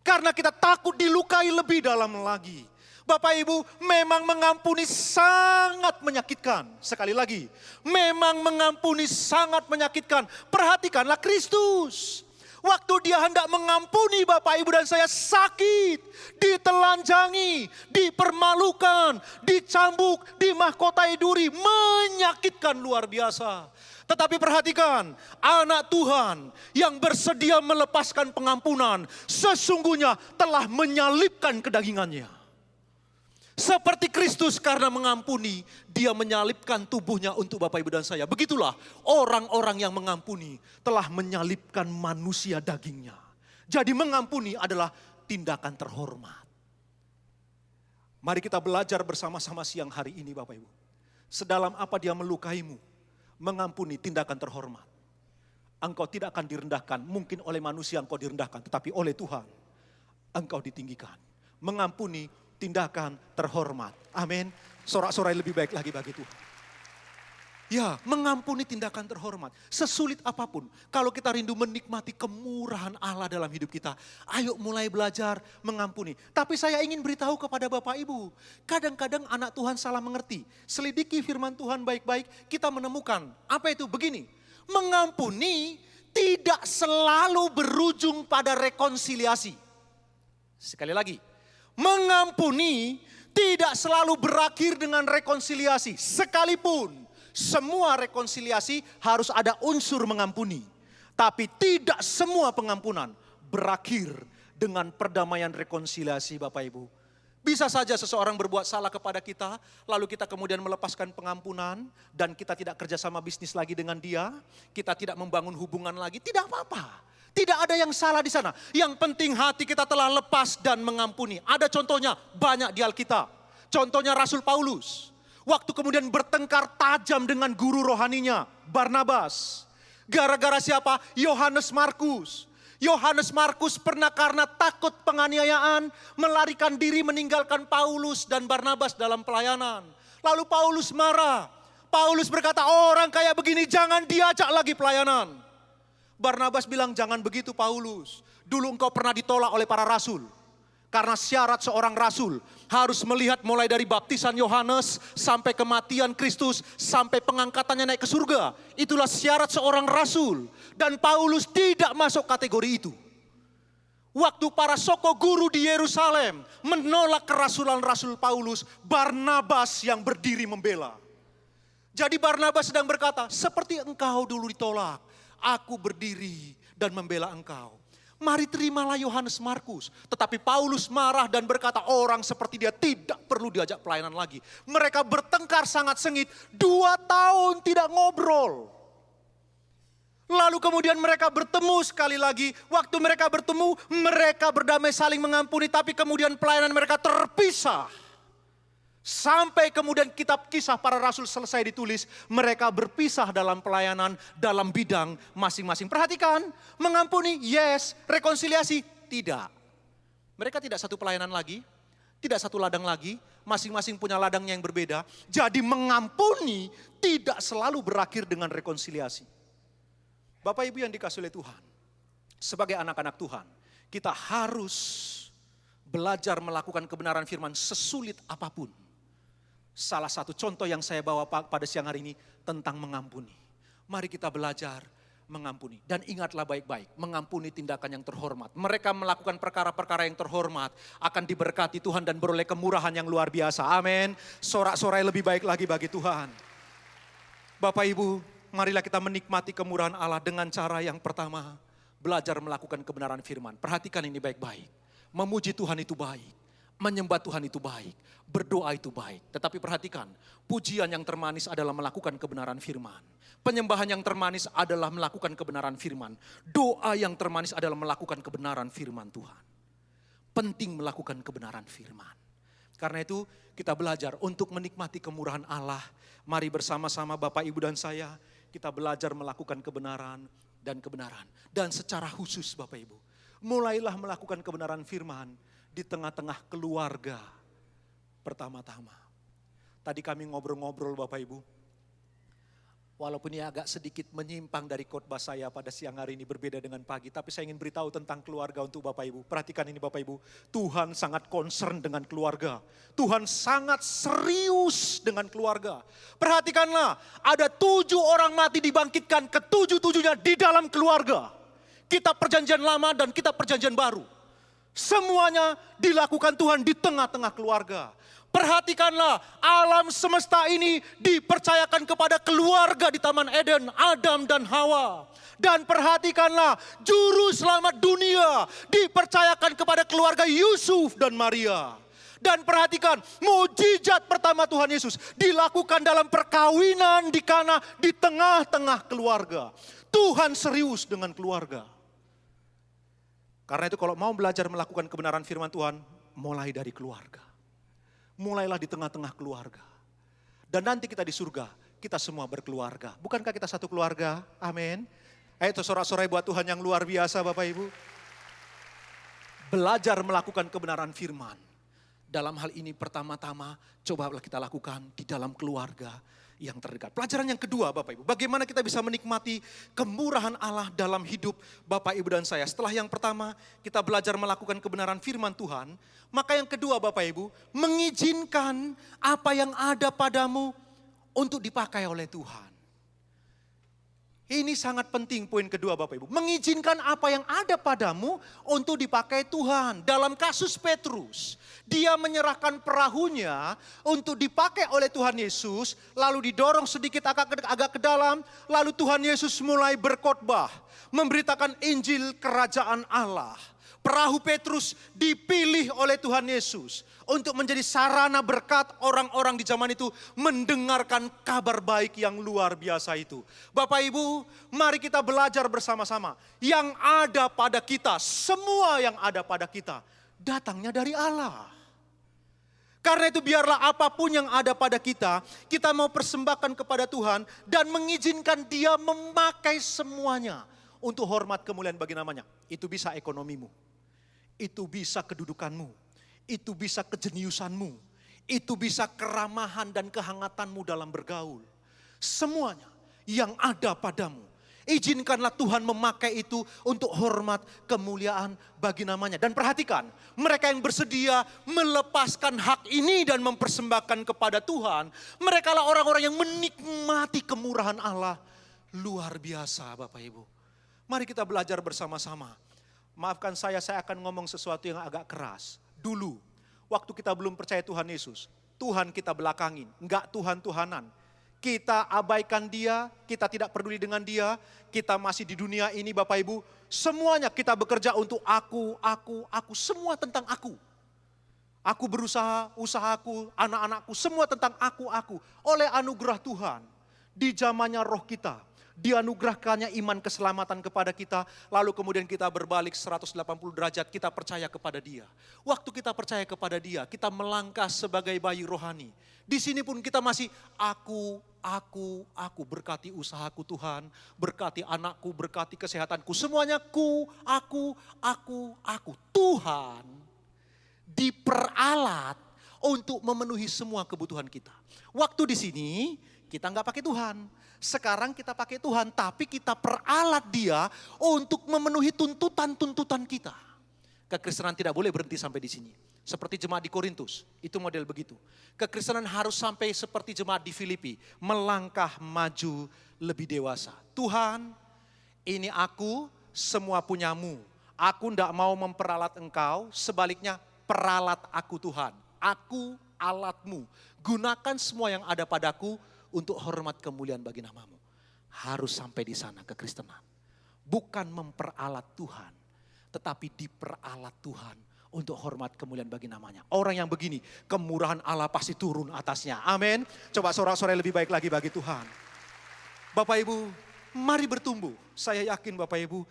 Karena kita takut dilukai lebih dalam lagi. Bapak Ibu, memang mengampuni sangat menyakitkan. Sekali lagi, memang mengampuni sangat menyakitkan. Perhatikanlah Kristus. Waktu dia hendak mengampuni Bapak Ibu dan saya, sakit, ditelanjangi, dipermalukan, dicambuk, dimahkotai duri, menyakitkan luar biasa. Tetapi perhatikan, anak Tuhan yang bersedia melepaskan pengampunan, sesungguhnya telah menyalibkan kedagingannya. Seperti Kristus karena mengampuni, dia menyalibkan tubuhnya untuk Bapak Ibu dan saya. Begitulah orang-orang yang mengampuni telah menyalibkan manusia dagingnya. Jadi mengampuni adalah tindakan terhormat. Mari kita belajar bersama-sama siang hari ini Bapak Ibu. Sedalam apa dia melukaimu, mengampuni tindakan terhormat. Engkau tidak akan direndahkan, mungkin oleh manusia engkau direndahkan, tetapi oleh Tuhan engkau ditinggikan. Mengampuni tindakan terhormat. Amin. Sorak-sorai lebih baik lagi bagi Tuhan. Ya, mengampuni tindakan terhormat. Sesulit apapun, kalau kita rindu menikmati kemurahan Allah dalam hidup kita, ayo mulai belajar mengampuni. Tapi saya ingin beritahu kepada Bapak Ibu, kadang-kadang anak Tuhan salah mengerti. Selidiki firman Tuhan baik-baik, kita menemukan, apa itu? Begini, mengampuni tidak selalu berujung pada rekonsiliasi. Sekali lagi, mengampuni tidak selalu berakhir dengan rekonsiliasi. Sekalipun semua rekonsiliasi harus ada unsur mengampuni. Tapi tidak semua pengampunan berakhir dengan perdamaian rekonsiliasi Bapak Ibu. Bisa saja seseorang berbuat salah kepada kita, lalu kita kemudian melepaskan pengampunan, dan kita tidak kerjasama bisnis lagi dengan dia, kita tidak membangun hubungan lagi, tidak apa-apa. Tidak ada yang salah di sana. Yang penting hati kita telah lepas dan mengampuni. Ada contohnya banyak di Alkitab. Contohnya Rasul Paulus. Waktu kemudian bertengkar tajam dengan guru rohaninya, Barnabas. Gara-gara siapa? Yohanes Markus. Yohanes Markus pernah karena takut penganiayaan melarikan diri meninggalkan Paulus dan Barnabas dalam pelayanan. Lalu Paulus marah. Paulus berkata, orang kayak begini jangan diajak lagi pelayanan. Barnabas bilang, jangan begitu Paulus. Dulu engkau pernah ditolak oleh para rasul. Karena syarat seorang rasul harus melihat mulai dari baptisan Yohanes sampai kematian Kristus sampai pengangkatannya naik ke surga. Itulah syarat seorang rasul. Dan Paulus tidak masuk kategori itu. Waktu para soko guru di Yerusalem menolak kerasulan Rasul Paulus, Barnabas yang berdiri membela. Jadi Barnabas sedang berkata, seperti engkau dulu ditolak, aku berdiri dan membela engkau. Mari terimalah Yohanes Markus. Tetapi Paulus marah dan berkata, orang seperti dia tidak perlu diajak pelayanan lagi. Mereka bertengkar sangat sengit, 2 tahun tidak ngobrol. Lalu kemudian mereka bertemu sekali lagi. Waktu mereka bertemu, mereka berdamai saling mengampuni. Tapi kemudian pelayanan mereka terpisah. Sampai kemudian kitab Kisah Para Rasul selesai ditulis, mereka berpisah dalam pelayanan, dalam bidang masing-masing. Perhatikan, mengampuni, yes, rekonsiliasi, tidak. Mereka tidak satu pelayanan lagi, tidak satu ladang lagi, masing-masing punya ladangnya yang berbeda. Jadi mengampuni tidak selalu berakhir dengan rekonsiliasi. Bapak Ibu yang dikasihi oleh Tuhan, sebagai anak-anak Tuhan, kita harus belajar melakukan kebenaran firman sesulit apapun. Salah satu contoh yang saya bawa pada siang hari ini tentang mengampuni. Mari kita belajar mengampuni. Dan ingatlah baik-baik, mengampuni tindakan yang terhormat. Mereka melakukan perkara-perkara yang terhormat, akan diberkati Tuhan dan beroleh kemurahan yang luar biasa. Amin. Sorak-sorai lebih baik lagi bagi Tuhan. Bapak Ibu, marilah kita menikmati kemurahan Allah dengan cara yang pertama, belajar melakukan kebenaran firman. Perhatikan ini baik-baik. Memuji Tuhan itu baik. Menyembah Tuhan itu baik, berdoa itu baik. Tetapi perhatikan, pujian yang termanis adalah melakukan kebenaran firman. Penyembahan yang termanis adalah melakukan kebenaran firman. Doa yang termanis adalah melakukan kebenaran firman Tuhan. Penting melakukan kebenaran firman. Karena itu kita belajar untuk menikmati kemurahan Allah. Mari bersama-sama Bapak, Ibu, dan saya, kita belajar melakukan kebenaran dan kebenaran. Dan secara khusus Bapak, Ibu, mulailah melakukan kebenaran firman di tengah-tengah keluarga pertama-tama. Tadi kami ngobrol-ngobrol Bapak Ibu. Walaupun ini agak sedikit menyimpang dari khotbah saya pada siang hari ini, berbeda dengan pagi. Tapi saya ingin beritahu tentang keluarga untuk Bapak Ibu. Perhatikan ini Bapak Ibu. Tuhan sangat concern dengan keluarga. Tuhan sangat serius dengan keluarga. Perhatikanlah, ada 7 orang mati dibangkitkan, ke-7-7-nya di dalam keluarga. Kitab Perjanjian Lama dan Kitab Perjanjian Baru. Semuanya dilakukan Tuhan di tengah-tengah keluarga. Perhatikanlah, alam semesta ini dipercayakan kepada keluarga di Taman Eden, Adam dan Hawa. Dan perhatikanlah, juru selamat dunia dipercayakan kepada keluarga Yusuf dan Maria. Dan perhatikan, mukjizat pertama Tuhan Yesus dilakukan dalam perkawinan di Kana di tengah-tengah keluarga. Tuhan serius dengan keluarga. Karena itu kalau mau belajar melakukan kebenaran firman Tuhan, mulai dari keluarga. Mulailah di tengah-tengah keluarga. Dan nanti kita di surga, kita semua berkeluarga. Bukankah kita satu keluarga? Amin. Ayo sorak-sorai buat Tuhan yang luar biasa Bapak Ibu. Belajar melakukan kebenaran firman. Dalam hal ini pertama-tama cobalah kita lakukan di dalam keluarga yang terdekat. Pelajaran yang kedua Bapak Ibu, bagaimana kita bisa menikmati kemurahan Allah dalam hidup Bapak Ibu dan saya. Setelah yang pertama kita belajar melakukan kebenaran firman Tuhan, maka yang kedua Bapak Ibu, mengizinkan apa yang ada padamu untuk dipakai oleh Tuhan. Ini sangat penting poin kedua Bapak Ibu. Mengizinkan apa yang ada padamu untuk dipakai Tuhan. Dalam kasus Petrus, dia menyerahkan perahunya untuk dipakai oleh Tuhan Yesus. Lalu didorong sedikit agak ke dalam. Lalu Tuhan Yesus mulai berkhotbah. Memberitakan Injil Kerajaan Allah. Perahu Petrus dipilih oleh Tuhan Yesus untuk menjadi sarana berkat orang-orang di zaman itu mendengarkan kabar baik yang luar biasa itu. Bapak Ibu, mari kita belajar bersama-sama. Yang ada pada kita, semua yang ada pada kita, datangnya dari Allah. Karena itu biarlah apapun yang ada pada kita mau persembahkan kepada Tuhan dan mengizinkan Dia memakai semuanya untuk hormat kemuliaan bagi namanya. Itu bisa ekonomimu. Itu bisa kedudukanmu, itu bisa kejeniusanmu, itu bisa keramahan dan kehangatanmu dalam bergaul. Semuanya yang ada padamu, izinkanlah Tuhan memakai itu untuk hormat kemuliaan bagi namanya. Dan perhatikan, mereka yang bersedia melepaskan hak ini dan mempersembahkan kepada Tuhan, mereka lah orang-orang yang menikmati kemurahan Allah. Luar biasa Bapak Ibu. Mari kita belajar bersama-sama. Maafkan saya akan ngomong sesuatu yang agak keras. Dulu, waktu kita belum percaya Tuhan Yesus, Tuhan kita belakangin, enggak Tuhan-Tuhanan. Kita abaikan Dia, kita tidak peduli dengan Dia, kita masih di dunia ini Bapak Ibu, semuanya kita bekerja untuk aku, semua tentang aku. Aku berusaha, usahaku, anak-anakku, semua tentang aku. Oleh anugerah Tuhan, di zamannya roh kita, dianugerahkannya iman keselamatan kepada kita, lalu kemudian kita berbalik 180 derajat, kita percaya kepada Dia. Waktu kita percaya kepada Dia, kita melangkah sebagai bayi rohani. Di sini pun kita masih aku, berkati usahaku Tuhan, berkati anakku, berkati kesehatanku, semuanya aku. Tuhan diperalat untuk memenuhi semua kebutuhan kita. Waktu di sini kita nggak pakai Tuhan. Sekarang kita pakai Tuhan, tapi kita peralat Dia untuk memenuhi tuntutan-tuntutan kita. Kekristenan tidak boleh berhenti sampai di sini. Seperti jemaat di Korintus, itu model begitu. Kekristenan harus sampai seperti jemaat di Filipi, melangkah maju lebih dewasa. Tuhan, ini aku, semua punyamu. Aku tidak mau memperalat engkau, sebaliknya peralat aku Tuhan. Aku alatmu, gunakan semua yang ada padaku untuk hormat kemuliaan bagi namamu. Harus sampai di sana kekristenan. Bukan memperalat Tuhan, tetapi diperalat Tuhan untuk hormat kemuliaan bagi namanya. Orang yang begini, kemurahan Allah pasti turun atasnya. Amin. Coba sorak-sorai lebih baik lagi bagi Tuhan. Bapak Ibu, mari bertumbuh. Saya yakin Bapak Ibu,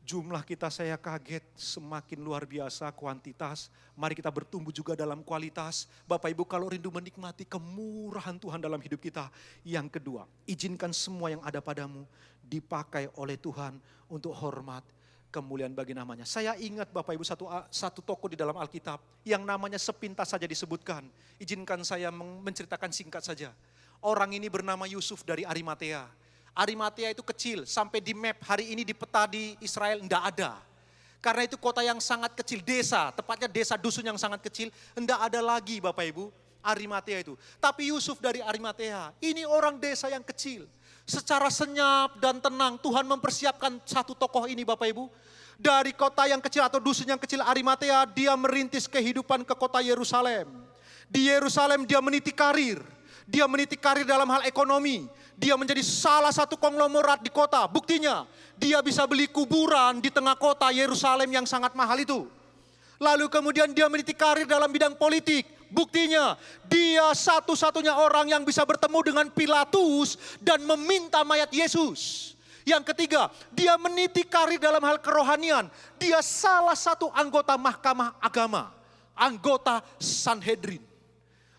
jumlah kita saya kaget semakin luar biasa kuantitas. Mari kita bertumbuh juga dalam kualitas. Bapak Ibu kalau rindu menikmati kemurahan Tuhan dalam hidup kita. Yang kedua, izinkan semua yang ada padamu dipakai oleh Tuhan untuk hormat kemuliaan bagi namanya. Saya ingat Bapak Ibu satu tokoh di dalam Alkitab yang namanya sepintas saja disebutkan. Izinkan saya menceritakan singkat saja. Orang ini bernama Yusuf dari Arimatea. Arimatea itu kecil, sampai di map hari ini di peta di Israel enggak ada. Karena itu kota yang sangat kecil, desa, tepatnya desa dusun yang sangat kecil, enggak ada lagi Bapak Ibu, Arimatea itu. Tapi Yusuf dari Arimatea, ini orang desa yang kecil. Secara senyap dan tenang Tuhan mempersiapkan satu tokoh ini Bapak Ibu. Dari kota yang kecil atau dusun yang kecil Arimatea, dia merintis kehidupan ke kota Yerusalem. Di Yerusalem dia meniti karir. Dia meniti karir dalam hal ekonomi. Dia menjadi salah satu konglomerat di kota. Buktinya, dia bisa beli kuburan di tengah kota Yerusalem yang sangat mahal itu. Lalu kemudian dia meniti karir dalam bidang politik. Buktinya, dia satu-satunya orang yang bisa bertemu dengan Pilatus dan meminta mayat Yesus. Yang ketiga, dia meniti karir dalam hal kerohanian. Dia salah satu anggota mahkamah agama. Anggota Sanhedrin.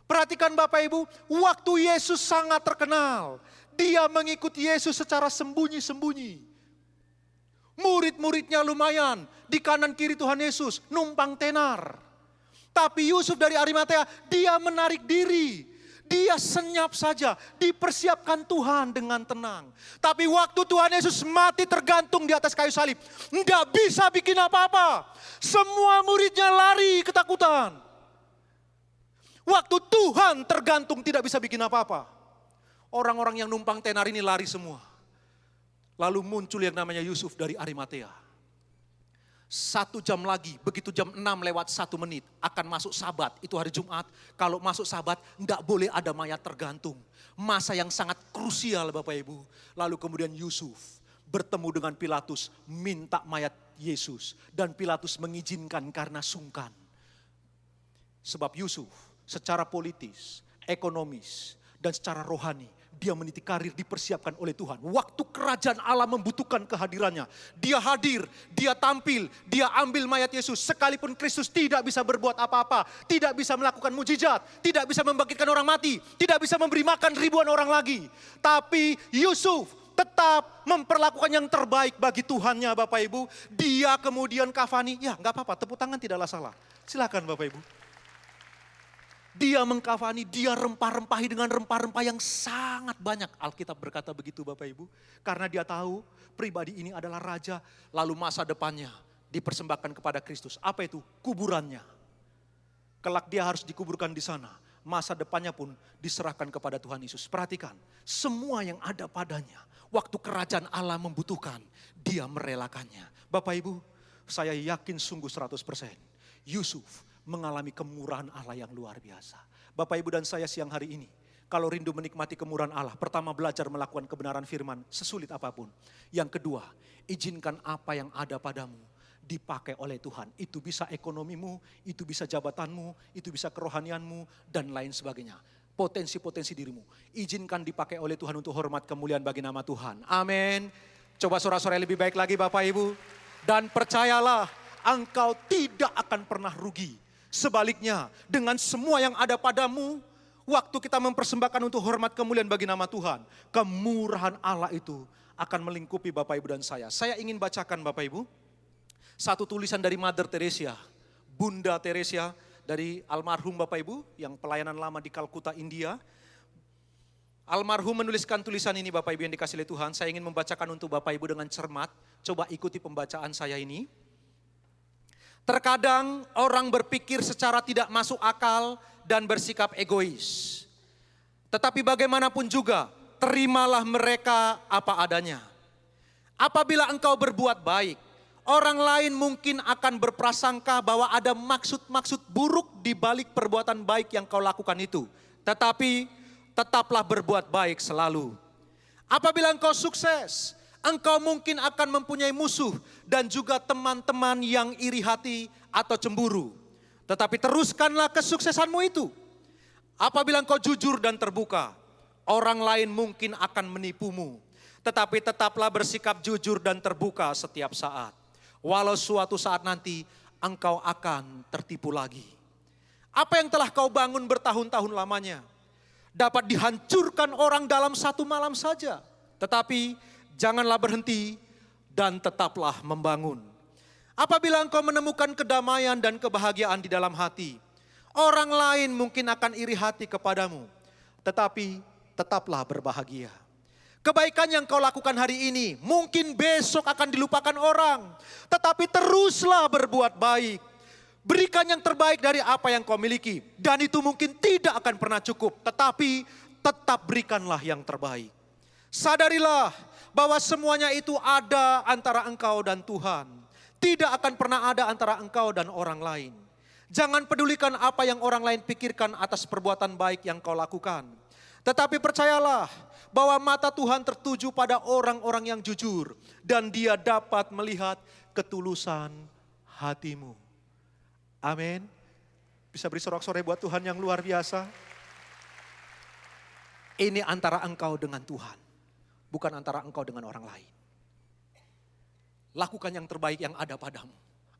Perhatikan Bapak Ibu, waktu Yesus sangat terkenal. Dia mengikuti Yesus secara sembunyi-sembunyi. Murid-muridnya lumayan, di kanan kiri Tuhan Yesus, numpang tenar. Tapi Yusuf dari Arimatea, dia menarik diri. Dia senyap saja, dipersiapkan Tuhan dengan tenang. Tapi waktu Tuhan Yesus mati tergantung di atas kayu salib, enggak bisa bikin apa-apa. Semua muridnya lari ketakutan. Waktu Tuhan tergantung tidak bisa bikin apa-apa. Orang-orang yang numpang tenar ini lari semua. Lalu muncul yang namanya Yusuf dari Arimatea. 1 jam lagi, begitu jam 6:01 akan masuk Sabat, itu hari Jumat. Kalau masuk Sabat, enggak boleh ada mayat tergantung. Masa yang sangat krusial Bapak Ibu. Lalu kemudian Yusuf bertemu dengan Pilatus, minta mayat Yesus. Dan Pilatus mengizinkan karena sungkan. Sebab Yusuf secara politis, ekonomis, dan secara rohani, dia meniti karir dipersiapkan oleh Tuhan. Waktu kerajaan Allah membutuhkan kehadirannya, dia hadir, dia tampil, dia ambil mayat Yesus. Sekalipun Kristus tidak bisa berbuat apa-apa, tidak bisa melakukan mujizat, tidak bisa membangkitkan orang mati, tidak bisa memberi makan ribuan orang lagi. Tapi Yusuf tetap memperlakukan yang terbaik bagi Tuhannya Bapak Ibu. Dia kemudian kafani, ya enggak apa-apa, tepuk tangan tidaklah salah. Silakan Bapak Ibu. Dia mengkafani, dia rempah-rempahi dengan rempah-rempah yang sangat banyak. Alkitab berkata begitu Bapak Ibu. Karena dia tahu pribadi ini adalah raja. Lalu masa depannya dipersembahkan kepada Kristus. Apa itu? Kuburannya. Kelak dia harus dikuburkan di sana. Masa depannya pun diserahkan kepada Tuhan Yesus. Perhatikan, semua yang ada padanya. Waktu kerajaan Allah membutuhkan, dia merelakannya. Bapak Ibu, saya yakin sungguh 100%. Yusuf mengalami kemurahan Allah yang luar biasa. Bapak Ibu dan saya siang hari ini, kalau rindu menikmati kemurahan Allah, pertama belajar melakukan kebenaran firman sesulit apapun. Yang kedua, izinkan apa yang ada padamu dipakai oleh Tuhan. Itu bisa ekonomimu, itu bisa jabatanmu, itu bisa kerohanianmu, dan lain sebagainya. Potensi-potensi dirimu, izinkan dipakai oleh Tuhan untuk hormat kemuliaan bagi nama Tuhan. Amin. Coba sorak-sorai lebih baik lagi Bapak Ibu. Dan percayalah, engkau tidak akan pernah rugi. Sebaliknya, dengan semua yang ada padamu, waktu kita mempersembahkan untuk hormat kemuliaan bagi nama Tuhan, kemurahan Allah itu akan melingkupi Bapak Ibu dan saya. Saya ingin bacakan Bapak Ibu, satu tulisan dari Mother Teresa, Bunda Teresa dari almarhum Bapak Ibu yang pelayanan lama di Kalkuta, India. Almarhum menuliskan tulisan ini Bapak Ibu yang dikasihi oleh Tuhan. Saya ingin membacakan untuk Bapak Ibu dengan cermat. Coba ikuti pembacaan saya ini. Terkadang orang berpikir secara tidak masuk akal dan bersikap egois. Tetapi bagaimanapun juga, terimalah mereka apa adanya. Apabila engkau berbuat baik, orang lain mungkin akan berprasangka bahwa ada maksud-maksud buruk di balik perbuatan baik yang kau lakukan itu. Tetapi tetaplah berbuat baik selalu. Apabila engkau sukses, Engkau mungkin akan mempunyai musuh dan juga teman-teman yang iri hati atau cemburu. Tetapi teruskanlah kesuksesanmu itu. Apabila engkau jujur dan terbuka, orang lain mungkin akan menipumu. Tetapi tetaplah bersikap jujur dan terbuka setiap saat. Walau suatu saat nanti engkau akan tertipu lagi. Apa yang telah kau bangun bertahun-tahun lamanya dapat dihancurkan orang dalam satu malam saja. Tetapi janganlah berhenti dan tetaplah membangun. Apabila engkau menemukan kedamaian dan kebahagiaan di dalam hati, orang lain mungkin akan iri hati kepadamu. Tetapi tetaplah berbahagia. Kebaikan yang kau lakukan hari ini mungkin besok akan dilupakan orang. Tetapi teruslah berbuat baik. Berikan yang terbaik dari apa yang kau miliki. Dan itu mungkin tidak akan pernah cukup. Tetapi tetap berikanlah yang terbaik. Sadarilah bahwa semuanya itu ada antara engkau dan Tuhan. Tidak akan pernah ada antara engkau dan orang lain. Jangan pedulikan apa yang orang lain pikirkan atas perbuatan baik yang kau lakukan. Tetapi percayalah bahwa mata Tuhan tertuju pada orang-orang yang jujur. Dan Dia dapat melihat ketulusan hatimu. Amin. Bisa beri sorak-sorai buat Tuhan yang luar biasa. Ini antara engkau dengan Tuhan. Bukan antara engkau dengan orang lain. Lakukan yang terbaik yang ada padamu.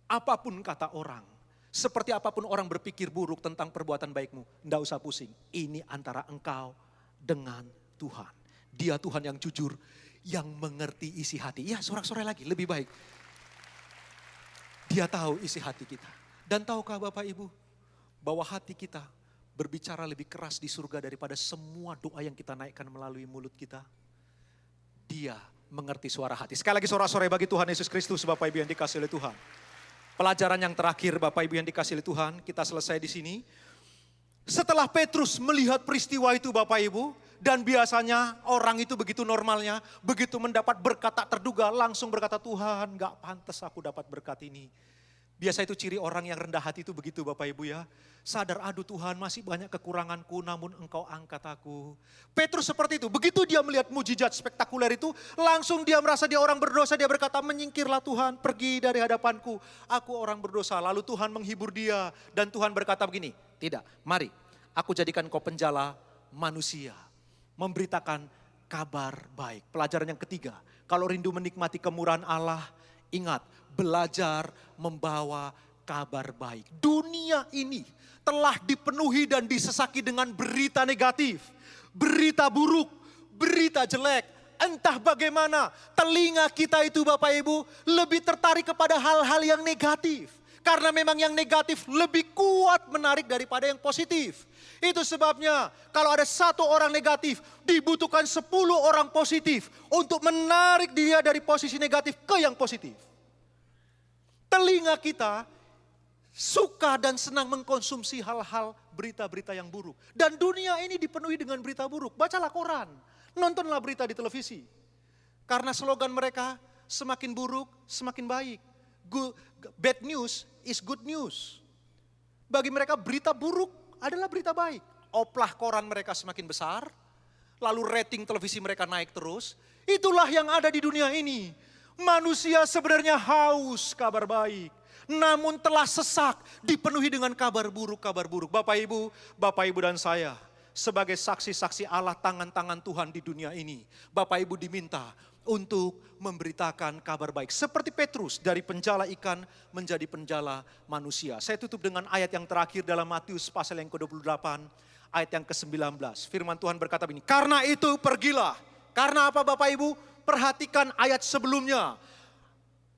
Apapun kata orang. Seperti apapun orang berpikir buruk tentang perbuatan baikmu. Tidak usah pusing. Ini antara engkau dengan Tuhan. Dia Tuhan yang jujur. Yang mengerti isi hati. Ya, sorak-sorai lagi lebih baik. Dia tahu isi hati kita. Dan tahukah Bapak Ibu, bahwa hati kita berbicara lebih keras di surga daripada semua doa yang kita naikkan melalui mulut kita. Dia mengerti suara hati. Sekali lagi sorak-sorai bagi Tuhan Yesus Kristus, Bapak Ibu yang dikasihi oleh Tuhan. Pelajaran yang terakhir Bapak Ibu yang dikasihi oleh Tuhan, kita selesai di sini. Setelah Petrus melihat peristiwa itu Bapak Ibu, dan biasanya orang itu begitu normalnya, begitu mendapat berkat tak terduga, langsung berkata, Tuhan gak pantas aku dapat berkat ini. Biasa itu ciri orang yang rendah hati itu begitu Bapak Ibu ya. Sadar, aduh Tuhan masih banyak kekuranganku namun Engkau angkat aku. Petrus seperti itu, begitu dia melihat mujizat spektakuler itu, langsung dia merasa dia orang berdosa, dia berkata, menyingkirlah Tuhan, pergi dari hadapanku, aku orang berdosa. Lalu Tuhan menghibur dia dan Tuhan berkata begini, tidak, mari aku jadikan kau penjala manusia. Memberitakan kabar baik. Pelajaran yang ketiga, kalau rindu menikmati kemurahan Allah, ingat, belajar membawa kabar baik. Dunia ini telah dipenuhi dan disesaki dengan berita negatif, berita buruk, berita jelek. Entah bagaimana telinga kita itu Bapak Ibu lebih tertarik kepada hal-hal yang negatif. Karena memang yang negatif lebih kuat menarik daripada yang positif. Itu sebabnya kalau ada satu orang negatif, dibutuhkan 10 orang positif untuk menarik dia dari posisi negatif ke yang positif. Telinga kita suka dan senang mengkonsumsi hal-hal berita-berita yang buruk. Dan dunia ini dipenuhi dengan berita buruk. Bacalah koran, nontonlah berita di televisi. Karena slogan mereka semakin buruk, semakin baik. Bad news is good news. Bagi mereka berita buruk adalah berita baik. Oplah koran mereka semakin besar, lalu rating televisi mereka naik terus. Itulah yang ada di dunia ini. Manusia sebenarnya haus kabar baik. Namun telah sesak, dipenuhi dengan kabar buruk, kabar buruk. Bapak Ibu dan saya sebagai saksi-saksi Allah tangan-tangan Tuhan di dunia ini. Bapak Ibu diminta untuk memberitakan kabar baik. Seperti Petrus dari penjala ikan menjadi penjala manusia. Saya tutup dengan ayat yang terakhir dalam Matius pasal yang ke-28 ayat yang ke-19. Firman Tuhan berkata begini, karena itu pergilah. Karena apa Bapak Ibu? Perhatikan ayat sebelumnya.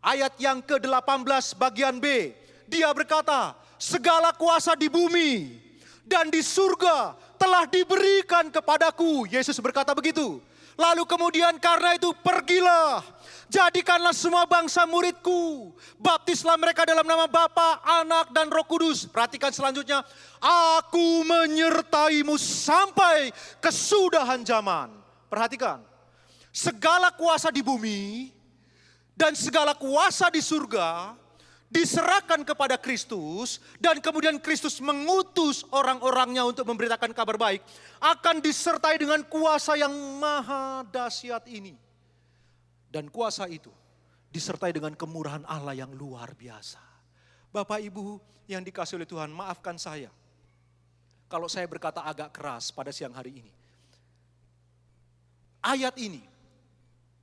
Ayat yang ke-18 bagian B. Dia berkata, segala kuasa di bumi dan di surga telah diberikan kepadaku. Yesus berkata begitu. Lalu kemudian karena itu pergilah. Jadikanlah semua bangsa muridku. Baptislah mereka dalam nama Bapa, Anak dan Roh Kudus. Perhatikan selanjutnya. Aku menyertaimu sampai kesudahan zaman. Perhatikan. Segala kuasa di bumi dan segala kuasa di surga diserahkan kepada Kristus. Dan kemudian Kristus mengutus orang-orangnya untuk memberitakan kabar baik. Akan disertai dengan kuasa yang maha dahsyat ini. Dan kuasa itu disertai dengan kemurahan Allah yang luar biasa. Bapak Ibu yang dikasihi oleh Tuhan, maafkan saya kalau saya berkata agak keras pada siang hari ini. Ayat ini,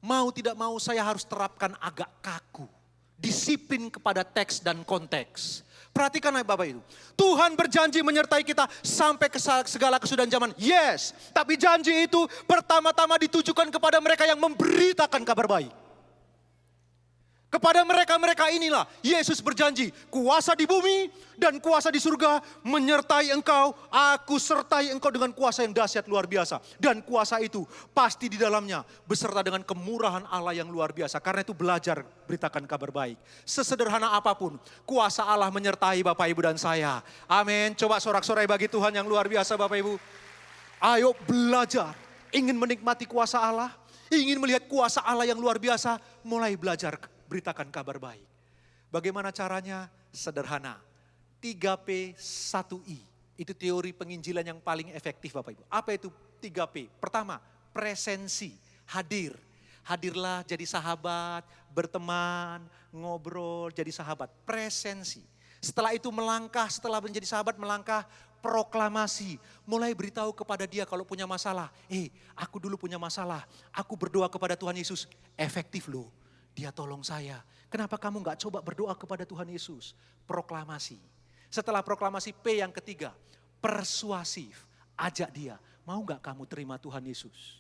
mau tidak mau saya harus terapkan agak kaku. Disiplin kepada teks dan konteks. Perhatikan Bapak Ibu, Tuhan berjanji menyertai kita sampai ke segala kesudahan zaman. Yes, tapi janji itu pertama-tama ditujukan kepada mereka yang memberitakan kabar baik. Kepada mereka-mereka inilah Yesus berjanji, kuasa di bumi dan kuasa di surga menyertai engkau. Aku sertai engkau dengan kuasa yang dahsyat luar biasa. Dan kuasa itu pasti di dalamnya beserta dengan kemurahan Allah yang luar biasa. Karena itu belajar beritakan kabar baik. Sesederhana apapun, kuasa Allah menyertai Bapak Ibu dan saya. Amin. Coba sorak-sorai bagi Tuhan yang luar biasa Bapak Ibu. Ayo belajar, ingin menikmati kuasa Allah, ingin melihat kuasa Allah yang luar biasa, mulai belajar beritakan kabar baik. Bagaimana caranya? Sederhana. 3P 1I. Itu teori penginjilan yang paling efektif Bapak Ibu. Apa itu 3P? Pertama, presensi, hadir. Hadirlah jadi sahabat, berteman, ngobrol, jadi sahabat. Presensi. Setelah itu melangkah, setelah menjadi sahabat melangkah, proklamasi. Mulai beritahu kepada dia kalau punya masalah. Aku dulu punya masalah. Aku berdoa kepada Tuhan Yesus. Efektif loh. Dia tolong saya. Kenapa kamu gak coba berdoa kepada Tuhan Yesus? Proklamasi. Setelah proklamasi P yang ketiga. Persuasif. Ajak dia. Mau gak kamu terima Tuhan Yesus?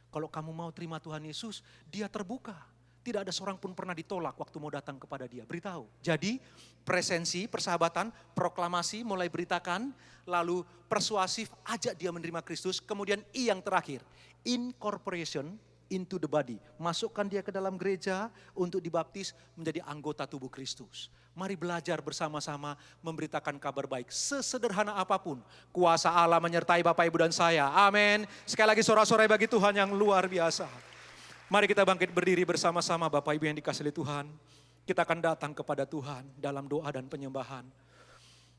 Kalau kamu mau terima Tuhan Yesus, dia terbuka. Tidak ada seorang pun pernah ditolak waktu mau datang kepada dia. Beritahu. Jadi presensi, persahabatan, proklamasi, mulai beritakan. Lalu persuasif, ajak dia menerima Kristus. Kemudian I yang terakhir. Incorporation into the body. Masukkan dia ke dalam gereja untuk dibaptis menjadi anggota tubuh Kristus. Mari belajar bersama-sama memberitakan kabar baik. Sesederhana apapun, kuasa Allah menyertai Bapak Ibu dan saya. Amin. Sekali lagi sorak-sorai bagi Tuhan yang luar biasa. Mari kita bangkit berdiri bersama-sama Bapak Ibu yang dikasihi Tuhan. Kita akan datang kepada Tuhan dalam doa dan penyembahan.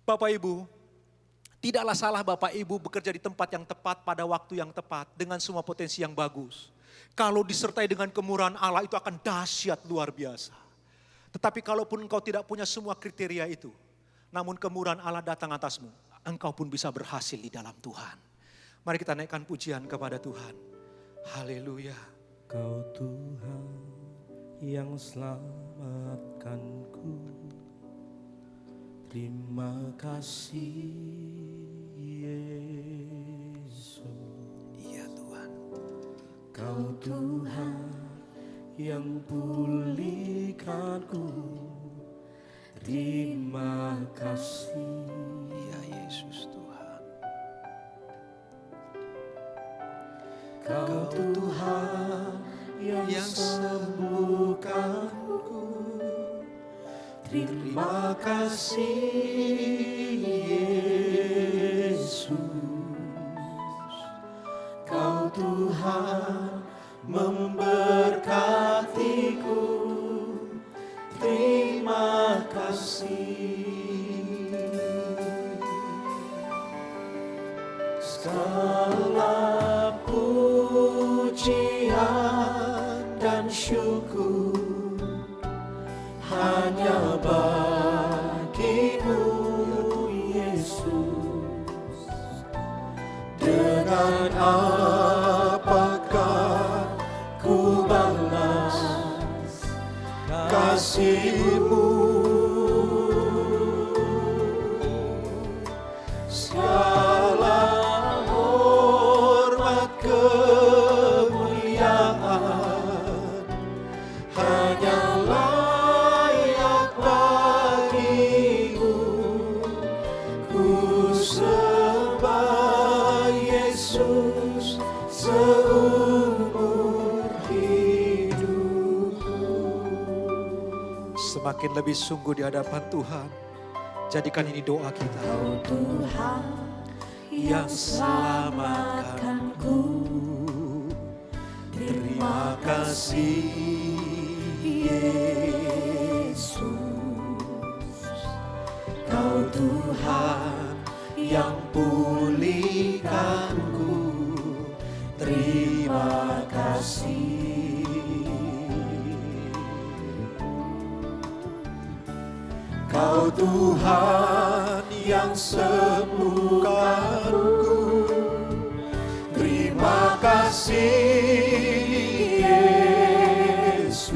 Bapak Ibu, tidaklah salah Bapak Ibu bekerja di tempat yang tepat pada waktu yang tepat dengan semua potensi yang bagus. Kalau disertai dengan kemurahan Allah itu akan dahsyat luar biasa. Tetapi kalaupun engkau tidak punya semua kriteria itu, namun kemurahan Allah datang atasmu, engkau pun bisa berhasil di dalam Tuhan. Mari kita naikkan pujian kepada Tuhan. Haleluya. Kau Tuhan yang selamatkanku. Terima kasih Yesus. Iya Tuhan. Kau Tuhan yang pulihkanku. Terima kasih. Iya Yesus Tuhan. Kau Tuhan yang sembuhkanku. Terima kasih Yesus. Kau Tuhan memberkatiku. Terima kasih. Segala pujian dan syukur hanya bagimu Yesus. Dengan apakah ku balas kasih-Mu? Segala hormat kemuliaan hanya layak bagimu. Ku sembah Yesus seumur hidupku. Semakin lebih sungguh di hadapan Tuhan. Jadikan ini doa kita. Kau Tuhan yang selamatkanku. Terima kasih Yesus. Kau Tuhan yang pulihkanku. Terima kasih. Kau Tuhan yang sembuhkanku. Terima kasih Yesus.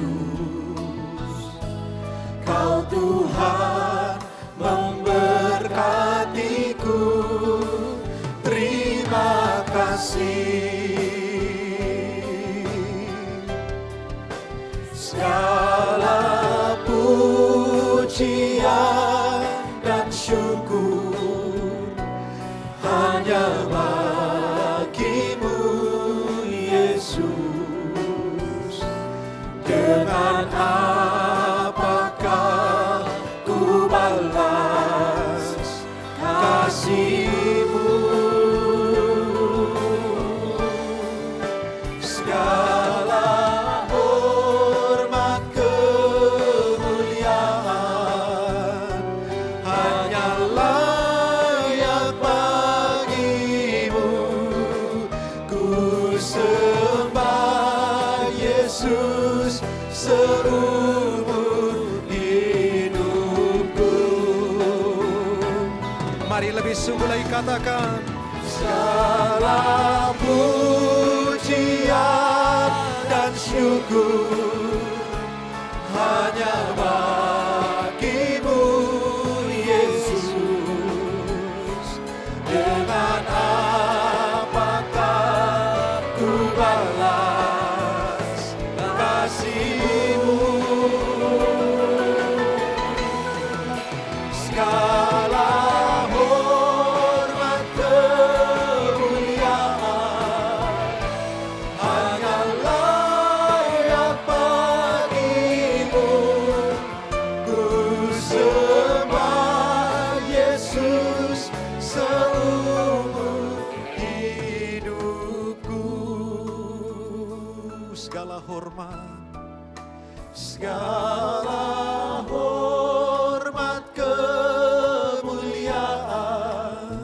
Kau Tuhan memberkatiku. Terima kasih. Segala pujian dan syukur hanya bagimu Yesus. Dengan apakah ku balas kasih-Mu? Segala hormat kemuliaan hanya layak bagimu. Ku sembah Yesus seumur hidupku. Mari lebih sungguh lagi katakan, segala pujian dan syukur hanya bagimu Yesus. Dengan apakah ku balas kasih-Mu? Segala hormat kemuliaan hanya layak bagimu. Ku sembah Yesus seumur hidupku. Segala hormat kemuliaan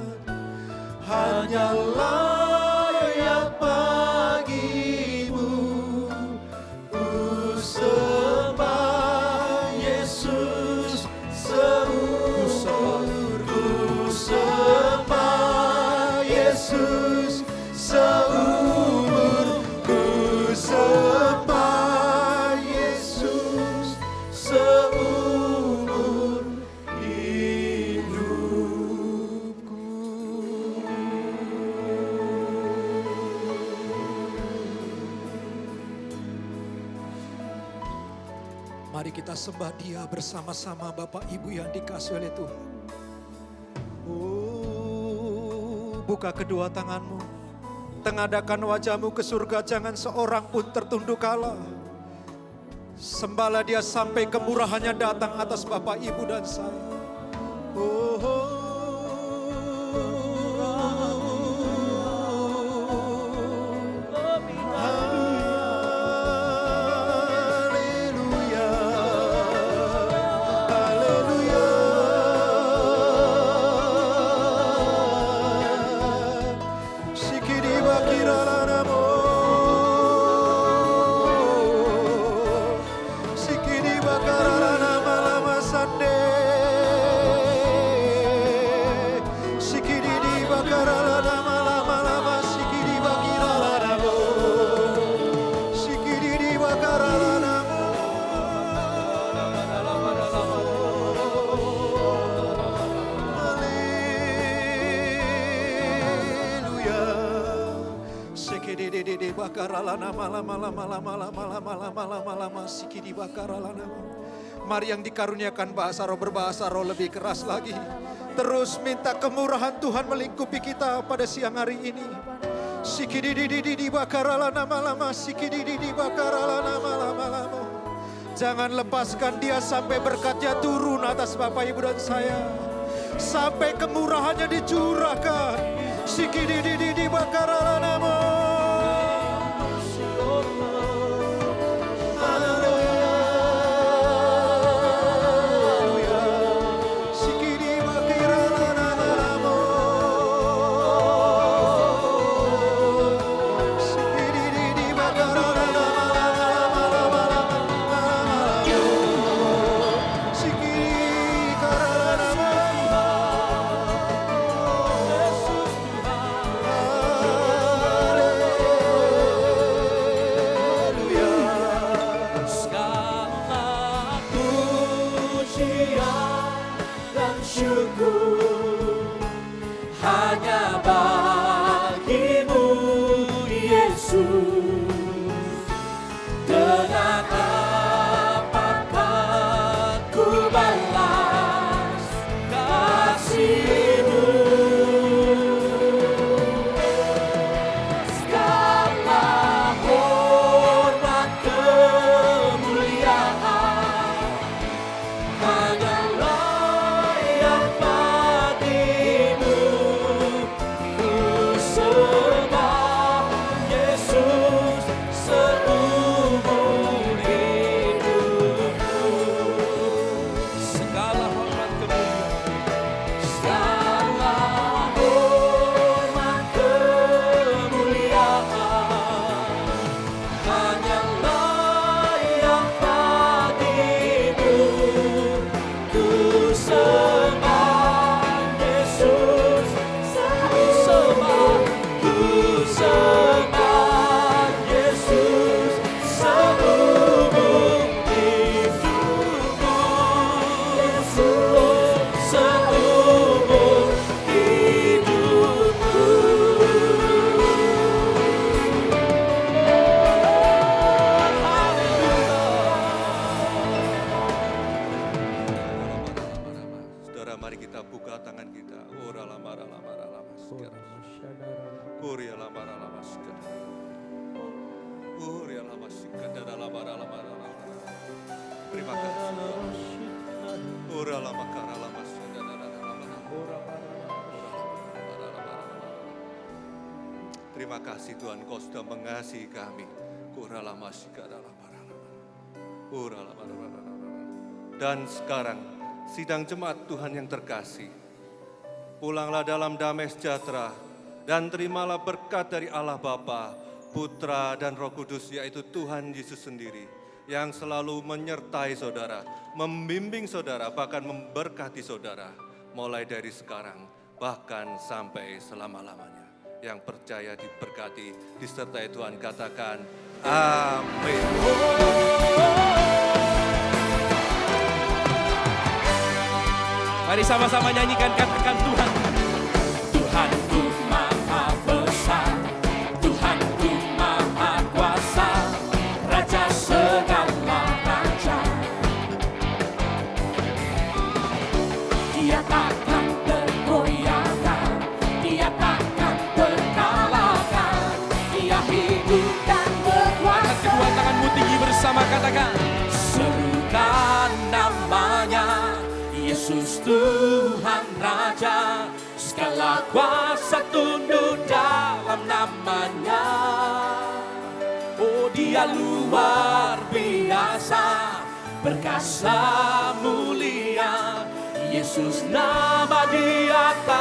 hanya layak bagimu. Ku sembah Yesus seumur, ku sembah Yesus seumur, ku sembah Yesus seumur hidupku. Mari kita sembah Dia bersama-sama Bapak Ibu yang dikasihi oleh Tuhan. Buka kedua tanganmu, tengadahkan wajahmu ke surga, jangan seorang pun tertunduk kalah. Sembahlah Dia sampai kemurahannya datang atas Bapak Ibu dan saya. Haleluya, haleluya. Sikidi bakirala namo, sikidi bakarala nama lama sande, sikidi di bakarala nama lama lama, sikidi bakirala namo, sikidi di bakarala namo. Haleluya. Sikidi bakarala nama lama lama lama lama lama lama lama lama, sikidi bakarala nama. Mari yang dikaruniakan bahasa roh berbahasa roh lebih keras lagi. Terus minta kemurahan Tuhan melingkupi kita pada siang hari ini. Sikidi bakarala nama lama, sikidi bakarala nama lama lama. Jangan lepaskan Dia sampai berkat-Nya turun atas Bapak Ibu dan saya. Sampai kemurahannya dicurahkan. Sikidi bakarala nama. Haleluya. Sikidi bakirala nama lama. Sikidi bakarala nama lama lama lama lama. Sikidi pujian dan syukur hanya bagimu Yesus. Dengan apakah ku balas kasih-Mu? Segala hormat kemuliaan hanyalah yang bagimu. Ku sembah Yesus seumur hidupku. Segala hormat kemuliaan, segala hormat kemuliaan hanyalah yang bagimu. Ku sembah Yesus, ku sembah Yesus seumur hidupku. Yesus seumur hidupku. Saudara, mari kita buka tangan kita. Ora lama sekarang. Uri lama sekarang. Uri lama sekarang. Terima kasih. Ora lama Terima kasih Tuhan, Kau sudah mengasihi kami. Ora lama sekarang. Ora lama. Dan sekarang sidang jemaat Tuhan yang terkasih, pulanglah dalam damai sejahtera dan terimalah berkat dari Allah Bapa, Putra dan Roh Kudus, yaitu Tuhan Yesus sendiri, yang selalu menyertai saudara, membimbing saudara, bahkan memberkati saudara, mulai dari sekarang, bahkan sampai selama-lamanya. Yang percaya diberkati, disertai Tuhan, katakan amin. Mari sama-sama nyanyikan, katakan Tuhan. Tuhanku maha besar, Tuhanku maha kuasa, Raja segala raja. Dia takkan tergoyahkan, Dia takkan terkalahkan, Dia hidup dan berkuasa. Kedua tanganmu tinggi bersama, katakan. Serukan namanya, Yesus Tuhan Raja, segala kuasa tunduk dalam namanya. Oh, Dia luar biasa, perkasa mulia, Yesus nama di atas